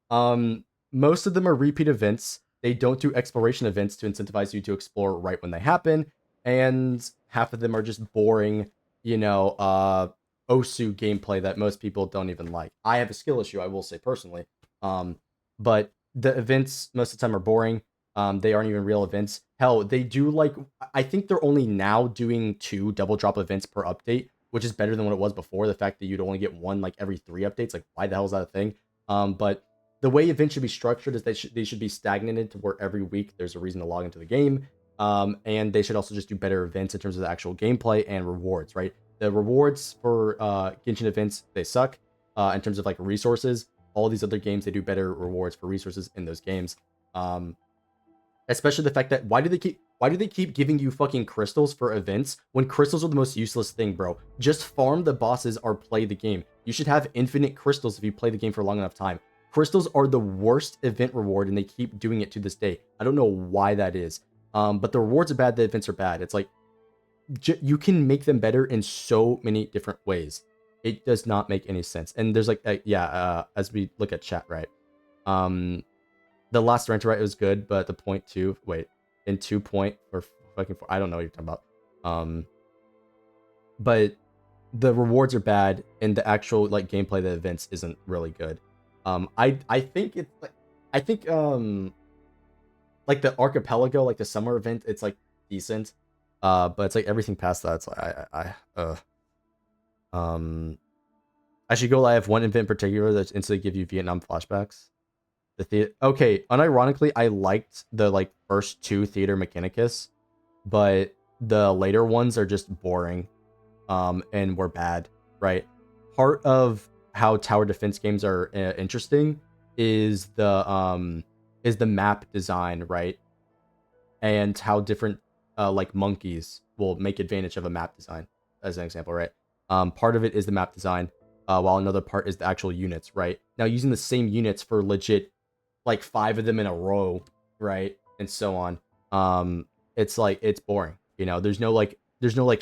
Speaker 1: Most of them are repeat events. They don't do exploration events to incentivize you to explore right when they happen, and half of them are just boring, Osu gameplay that most people don't even like. I have a skill issue, I will say personally. But the events most of the time are boring. They aren't even real events. Hell, they do I think they're only now doing 2 double drop events per update, which is better than what it was before. The fact that you'd only get one every 3 updates, why the hell is that a thing? But the way events should be structured is they should be stagnated to where every week there's a reason to log into the game. And they should also just do better events in terms of the actual gameplay and rewards, right? The rewards for Genshin events, they suck in terms of resources. All these other games, they do better rewards for resources in those games. Especially the fact that why do they keep giving you fucking crystals for events when crystals are the most useless thing, bro? Just farm the bosses or play the game. You should have infinite crystals if you play the game for a long enough time. Crystals are the worst event reward, and they keep doing it to this day. I don't know why that is. But the rewards are bad, the events are bad. It's you can make them better in so many different ways. It does not make any sense. And there's as we look at chat, right? The last renter right was good, but the point 2, in 2 point or fucking 4, I don't know what you're talking about. But the rewards are bad, and the actual gameplay of the events isn't really good. I think it's the archipelago, the summer event, it's decent. But it's everything past that, it's I should go. I have one event in particular that's instantly give you Vietnam flashbacks. The theater. Okay, unironically, I liked the first 2 Theater Mechanicus, but the later ones are just boring, and were bad. Right. Part of how tower defense games are interesting is the map design, right? And how different like monkeys will make advantage of a map design, as an example, right? Part of it is the map design, while another part is the actual units, right? Now using the same units for legit like 5 of them in a row, right? And so on. It's like it's boring. You know, there's no like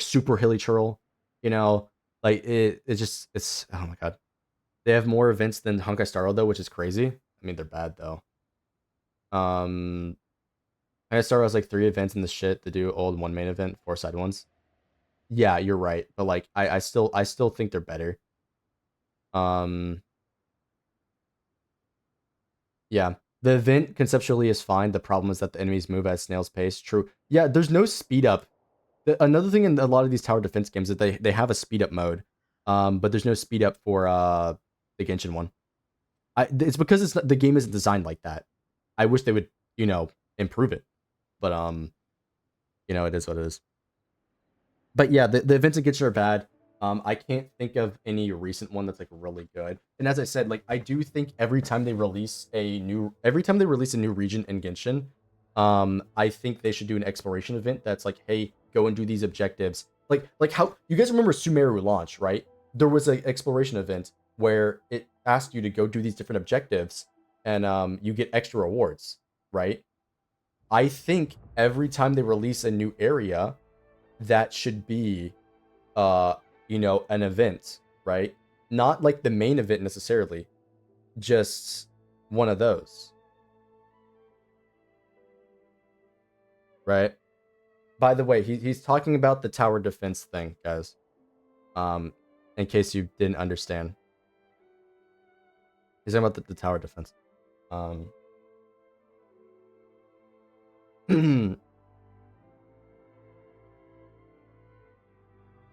Speaker 1: super hilly churl, you know, like it's oh my god. They have more events than Honkai Star Rail though, which is crazy. I mean, they're bad though. Um Honkai Star Rail has like 3 events in the shit to do old one main event, 4 side ones. Yeah, you're right, but like I still think they're better. Um Yeah. The event conceptually is fine. The problem is that the enemies move at snail's pace. True. Yeah, there's no speed up. Another thing in a lot of these tower defense games is that they have a speed up mode. But there's no speed up for the Genshin one. It's because the game isn't designed like that. I wish they would, improve it. But it is what it is. But yeah, the events in Genshin are bad. I can't think of any recent one that's like really good. And as I said, like I do think every time they release a new region in Genshin, I think they should do an exploration event that's like, hey, go and do these objectives. Like how you guys remember Sumeru launch, right? There was an exploration event where it asked you to go do these different objectives, and you get extra rewards, right? I think every time they release a new area, that should be an event, right? Not like the main event necessarily, just one of those, right? By the way, he's talking about the tower defense thing, guys. In case you didn't understand, he's talking about the tower defense.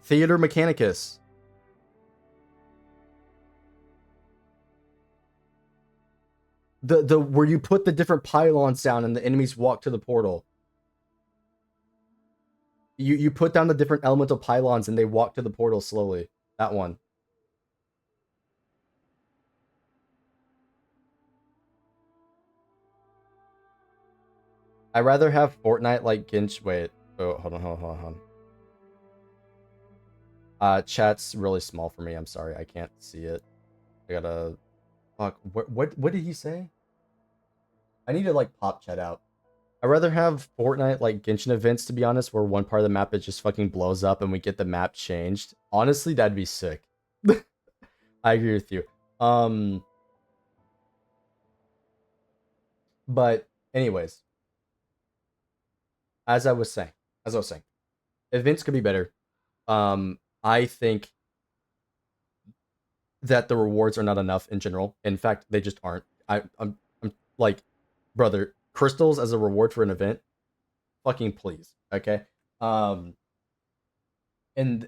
Speaker 1: Theater Mechanicus. The where you put the different pylons down and the enemies walk to the portal. You put down the different elemental pylons and they walk to the portal slowly. That one. I'd rather have Fortnite like Genshin. Wait. Oh, hold on. Chat's really small for me. I'm sorry. I can't see it. I gotta... Fuck. What did he say? I need to like pop chat out. I'd rather have Fortnite like Genshin events, to be honest, where one part of the map it just fucking blows up and we get the map changed. Honestly, that'd be sick. I agree with you. But anyways, as I was saying, events could be better. I think that the rewards are not enough in general. In fact, they just aren't. I'm like, brother, crystals as a reward for an event, fucking please, okay? And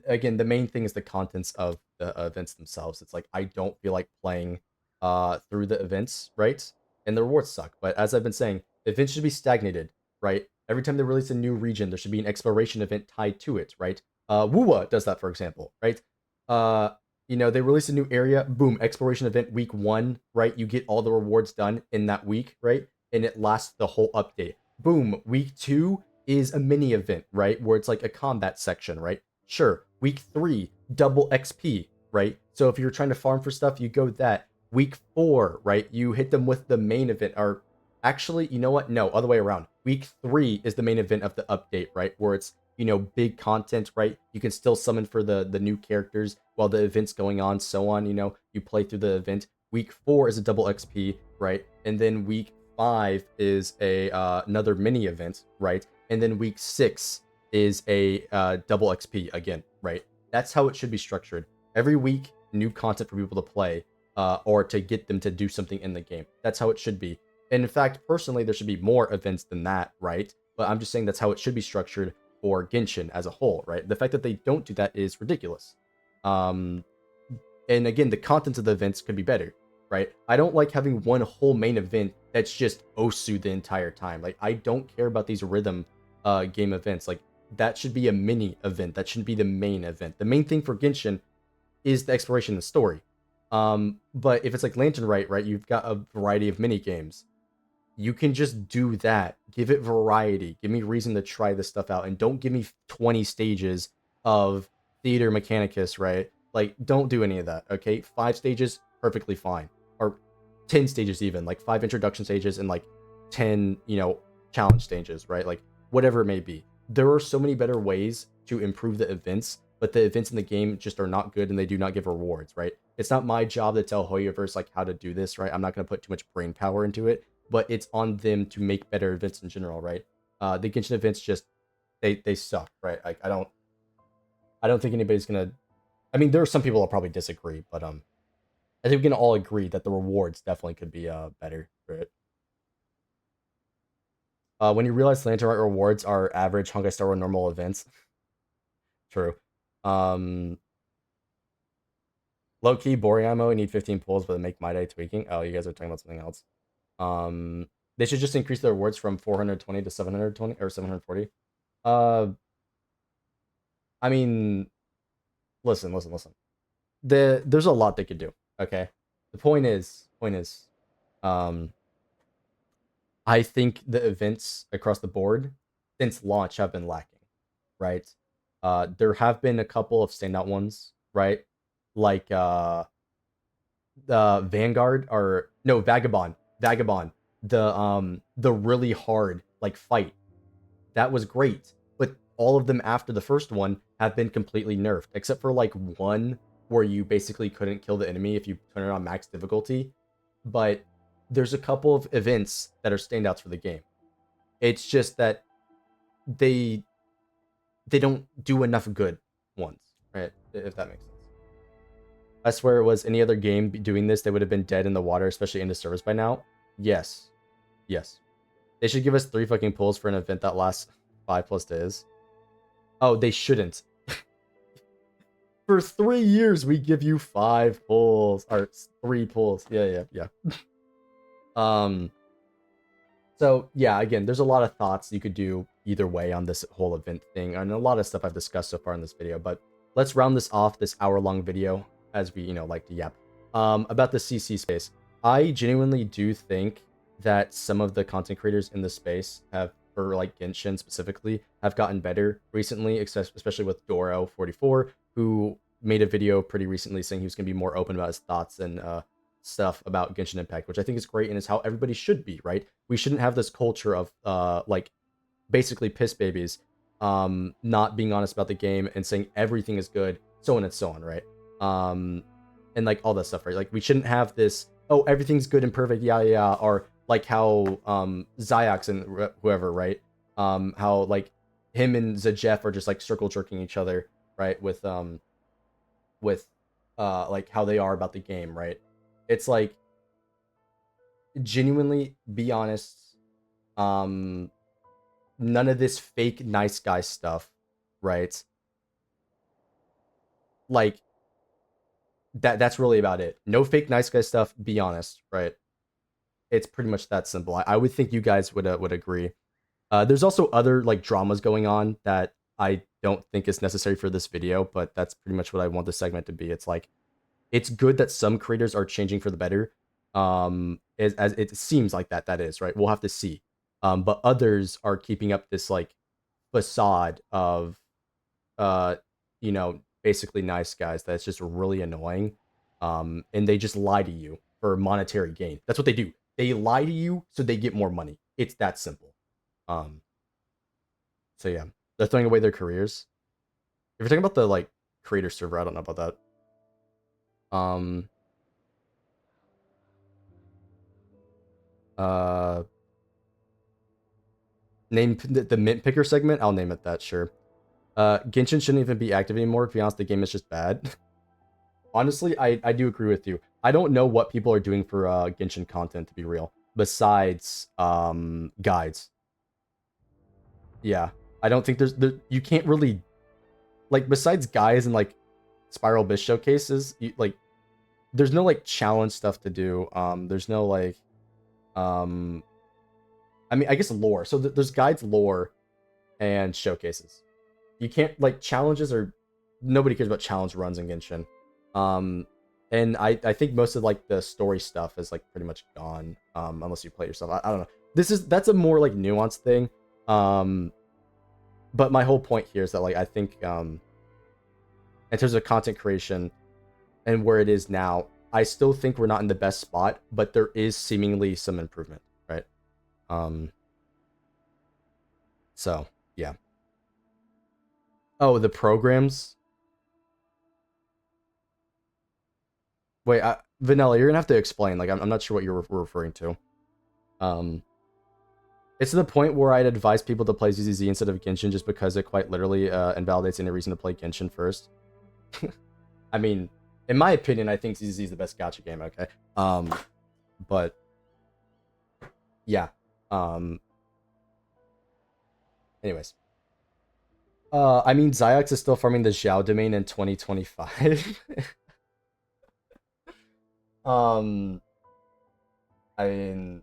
Speaker 1: again, the main thing is the contents of the events themselves. It's like I don't feel like playing through the events, right? And the rewards suck. But as I've been saying, events should be stagnated, right? Every time they release a new region, there should be an exploration event tied to it, right? Wuwa does that, for example, right? They release a new area, boom, exploration event week 1, right? You get all the rewards done in that week, right? And it lasts the whole update. Boom, week 2 is a mini event, right? Where it's like a combat section, right? Sure. Week 3, double XP, right? So if you're trying to farm for stuff, you go that. Week 4, right? You hit them with the main event. Or actually, you know what? No, other way around. Week 3 is the main event of the update, right? Where it's, big content, right? You can still summon for the new characters while the event's going on, so on, you play through the event. Week 4 is a double XP, right? And then week 5 is a another mini event, right? And then week 6 is a double XP again, right? That's how it should be structured. Every week, new content for people to play, or to get them to do something in the game. That's how it should be. And in fact, personally, there should be more events than that, right? But I'm just saying that's how it should be structured for Genshin as a whole, right? The fact that they don't do that is ridiculous. And again, the contents of the events could be better, right? I don't like having one whole main event that's just Osu the entire time. Like, I don't care about these rhythm game events. Like, that should be a mini event. That shouldn't be the main event. The main thing for Genshin is the exploration and the story. But if it's like Lantern right, you've got a variety of mini games. You can just do that. Give it variety. Give me reason to try this stuff out, and don't give me 20 stages of Theater Mechanicus, right? Like, don't do any of that, okay? 5 stages, perfectly fine. Or 10 stages even, like 5 introduction stages and like 10, challenge stages, right? Like, whatever it may be. There are so many better ways to improve the events, but the events in the game just are not good and they do not give rewards, right? It's not my job to tell Hoyoverse like how to do this, right? I'm not going to put too much brain power into it, but it's on them to make better events in general, right? The Genshin events just they suck, right? Like I don't think anybody's gonna. I mean, there are some people that probably disagree, but I think we can all agree that the rewards definitely could be better for it. When you realize Lantern Rite rewards are average Honkai Star Rail normal events, true. Um, Low key, Boriamo need 15 pulls, but make my day tweaking. Oh, you guys are talking about something else. They should just increase their rewards from 420 to 720 or 740. Uh, I mean, listen. There's a lot they could do. Okay, the point is, um, I think the events across the board since launch have been lacking, right? There have been a couple of standout ones, right? Like the Vanguard or no Vagabond, the really hard like fight that was great, but all of them after the first one have been completely nerfed, except for like one where you basically couldn't kill the enemy if you turn it on max difficulty. But there's a couple of events that are standouts for the game. It's just that they they don't do enough good ones, right? If that makes sense. I swear it was any other game doing this, they would have been dead in the water, especially into service by now. Yes. Yes. They should give us 3 fucking pulls for an event that lasts 5+ days. Oh, they shouldn't. For 3 years, we give you 5 pulls. Or 3 pulls. Yeah. So, yeah, again, there's a lot of thoughts you could do either way on this whole event thing, and a lot of stuff I've discussed so far in this video, but let's round this off, this hour-long video, as we, like to yap, about the CC space. I genuinely do think that some of the content creators in the space have, for like Genshin specifically, have gotten better recently, especially with Doro44, who made a video pretty recently saying he was going to be more open about his thoughts and stuff about Genshin Impact, which I think is great and is how everybody should be, right? We shouldn't have this culture of like basically piss babies not being honest about the game and saying everything is good, so on and so on, right? And like all that stuff, right? Like we shouldn't have this, oh, everything's good and perfect, yeah, or like how Ziox and whoever, right? How like him and Zajeff are just like circle jerking each other, right? With like how they are about the game, right? It's like genuinely be honest. None of this fake nice guy stuff, right? Like that's really about it. No fake nice guy stuff, be honest, right? It's pretty much that simple. I would think you guys would agree. There's also other like dramas going on that I don't think is necessary for this video, but that's pretty much what I want the segment to be. It's like it's good that some creators are changing for the better. As it seems like that is, right? We'll have to see. But others are keeping up this like facade of basically nice guys that's just really annoying. And they just lie to you for monetary gain. That's what they do. They lie to you so they get more money. It's that simple. So yeah, they're throwing away their careers. If you're talking about the like creator server, I don't know about that. Name the Mintpicker segment. I'll name it that, sure. Genshin shouldn't even be active anymore. To be honest, the game is just bad. Honestly, I do agree with you. I don't know what people are doing for Genshin content, to be real, besides guides. Yeah, I don't think you can't really like besides guys and like Spiral Bish showcases. There's no like challenge stuff to do. There's no like I mean, I guess lore. So there's guides, lore, and showcases. You can't like challenges or nobody cares about challenge runs in Genshin. And And I think most of like the story stuff is like pretty much gone, unless you play yourself. I don't know. That's a more like nuanced thing. But my whole point here is that like I think in terms of content creation and where it is now, I still think we're not in the best spot, but there is seemingly some improvement, right? So yeah. Oh, the programs. Wait, Vanilla, you're gonna have to explain. Like, I'm not sure what you're referring to. Um, it's to the point where I'd advise people to play ZZZ instead of Genshin just because it quite literally invalidates any reason to play Genshin first. I mean, in my opinion, I think ZZZ is the best gacha game. Okay, but yeah. Anyways, I mean, Ziox is still farming the Xiao domain in 2025. I mean,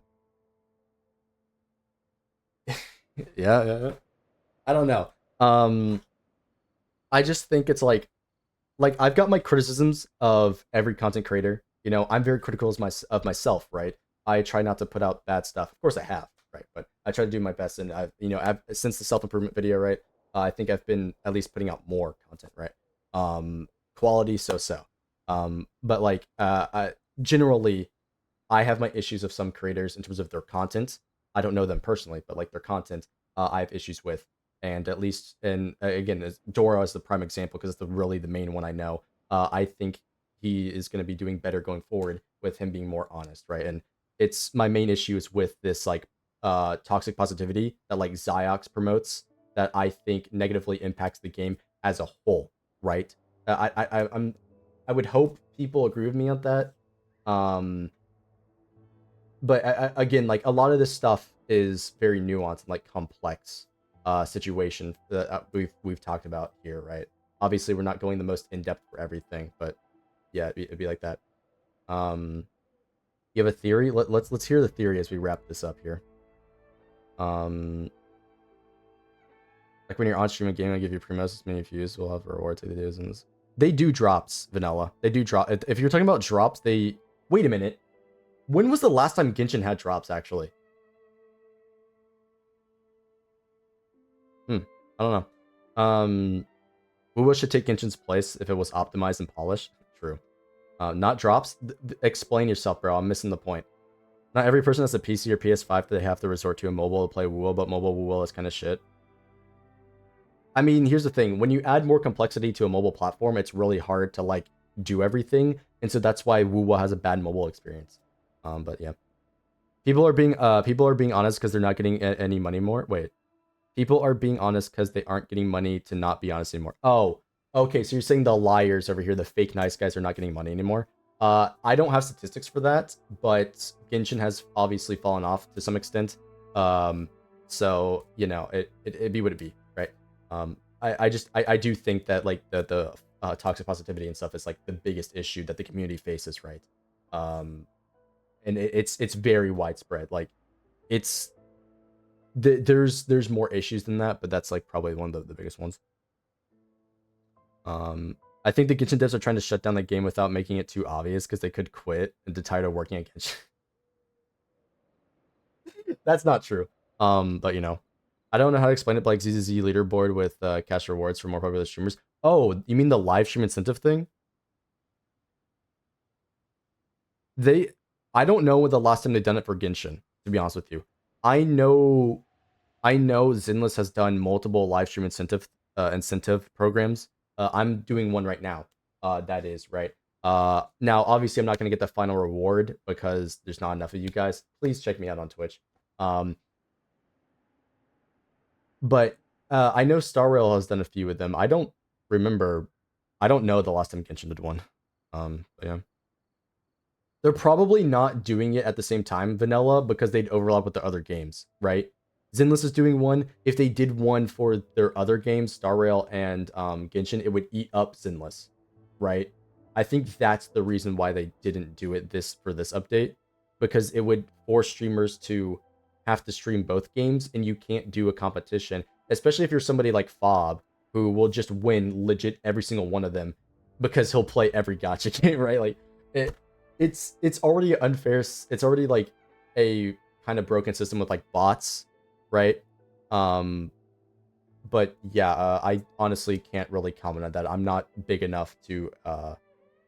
Speaker 1: yeah. I don't know. I just think it's like I've got my criticisms of every content creator. You know, I'm very critical of myself, right? I try not to put out bad stuff. Of course, I have, right? But I try to do my best, and since the self improvement video, right? I think I've been at least putting out more content, right? Quality so. But like, generally, I have my issues of some creators in terms of their content. I don't know them personally, but like their content, I have issues with. And at least, and again, Dora is the prime example because it's really the main one I know. I think he is going to be doing better going forward with him being more honest, right? And it's my main issues with this like toxic positivity that like Ziox promotes that I think negatively impacts the game as a whole, right? I would hope people agree with me on that. But again, like a lot of this stuff is very nuanced and like complex situation that we've talked about here, right? Obviously, we're not going the most in depth for everything, but yeah, it'd be like that. You have a theory? Let's hear the theory as we wrap this up here. Like when you're on stream a game, I give you promos, as many views will have a reward to the days, and they do drops, Vanilla. They do drop. If you're talking about drops, they wait a minute. When was the last time Genshin had drops, actually? I don't know. Wuwa should take Genshin's place if it was optimized and polished. True. Not drops? Explain yourself, bro. I'm missing the point. Not every person has a PC or PS5 that they have to resort to a mobile to play Wuwa, but mobile Wuwa is kind of shit. I mean, here's the thing. When you add more complexity to a mobile platform, it's really hard to, like, do everything. And so that's why Wuwa has a bad mobile experience. But yeah. People are being honest because they're not getting any money more. Wait. People are being honest because they aren't getting money to not be honest anymore. Oh, okay. So you're saying the liars over here, the fake nice guys, are not getting money anymore. I don't have statistics for that, but Genshin has obviously fallen off to some extent. So you know, it'd be what it be, right? I do think that like the toxic positivity and stuff is like the biggest issue that the community faces, right? And it's very widespread. Like it's there's more issues than that, but that's like probably one of the biggest ones. I think the Genshin devs are trying to shut down the game without making it too obvious because they could quit and get tired of working at Genshin. That's not true. But you know, I don't know how to explain it, but like ZZZ leaderboard with cash rewards for more popular streamers. Oh, you mean the live stream incentive thing? I don't know when the last time they've done it for Genshin, to be honest with you. I know Zinless has done multiple live stream incentive programs. I'm doing one right now. That is right. Now obviously I'm not gonna get the final reward because there's not enough of you guys. Please check me out on Twitch. But I know Star Rail has done a few with them. I don't remember. I don't know the last time Genshin did one. But yeah. They're probably not doing it at the same time, Vanilla, because they'd overlap with the other games, right? Zinless is doing one. If they did one for their other games, Star Rail and Genshin, it would eat up Zinless, right? I think that's the reason why they didn't do it for this update, because it would force streamers to have to stream both games, and you can't do a competition, especially if you're somebody like Fob, who will just win legit every single one of them because he'll play every gacha game, right? Like, it it's already unfair. It's already like a kind of broken system with like bots, right? Um, but yeah, I honestly can't really comment on that. I'm not big enough to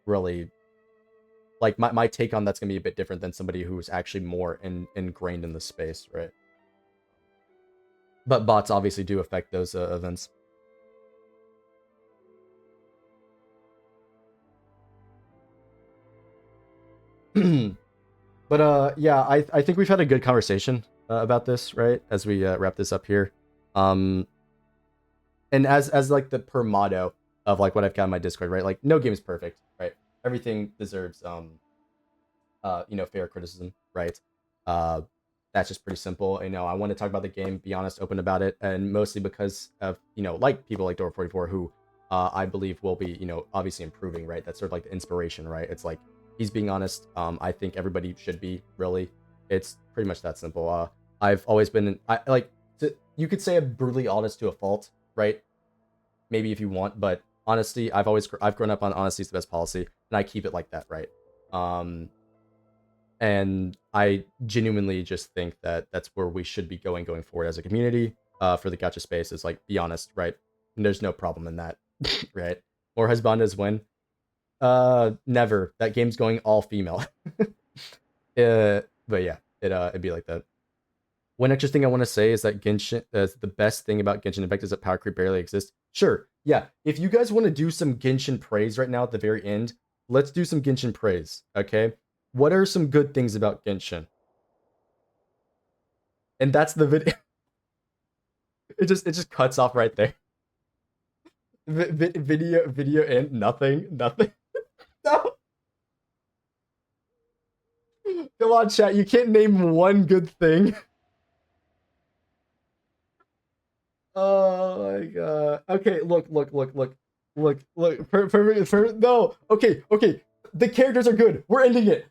Speaker 1: really like my take on that's gonna be a bit different than somebody who's actually more ingrained in the space, right? But bots obviously do affect those events. But yeah, I think we've had a good conversation about this, right? As we wrap this up here. Um, and as like the per motto of like what I've got in my Discord, right? Like no game is perfect, right? Everything deserves fair criticism, right? Uh, that's just pretty simple. I want to talk about the game, be honest, open about it, and mostly because of like people like Door44 who I believe will be obviously improving, right? That's sort of like the inspiration, right? It's like he's being honest. I think everybody should be really. It's pretty much that simple. I've always been you could say I'm brutally honest to a fault, right? Maybe if you want, but honesty, I've grown up on honesty is the best policy, and I keep it like that, right? Um, and I genuinely just think that that's where we should be going forward as a community. For the gacha space is like be honest, right? And there's no problem in that, right? More husbandas win. Never. That game's going all female. But yeah, it'd be like that. One extra thing I want to say is that Genshin, the best thing about Genshin Impact is that power creep barely exists. Sure, yeah. If you guys want to do some Genshin praise right now at the very end, let's do some Genshin praise, okay? What are some good things about Genshin? And that's the video. It just cuts off right there. Video and nothing. No, come on, chat. You can't name one good thing. Oh my god. Okay, look. No. Okay. The characters are good. We're ending it.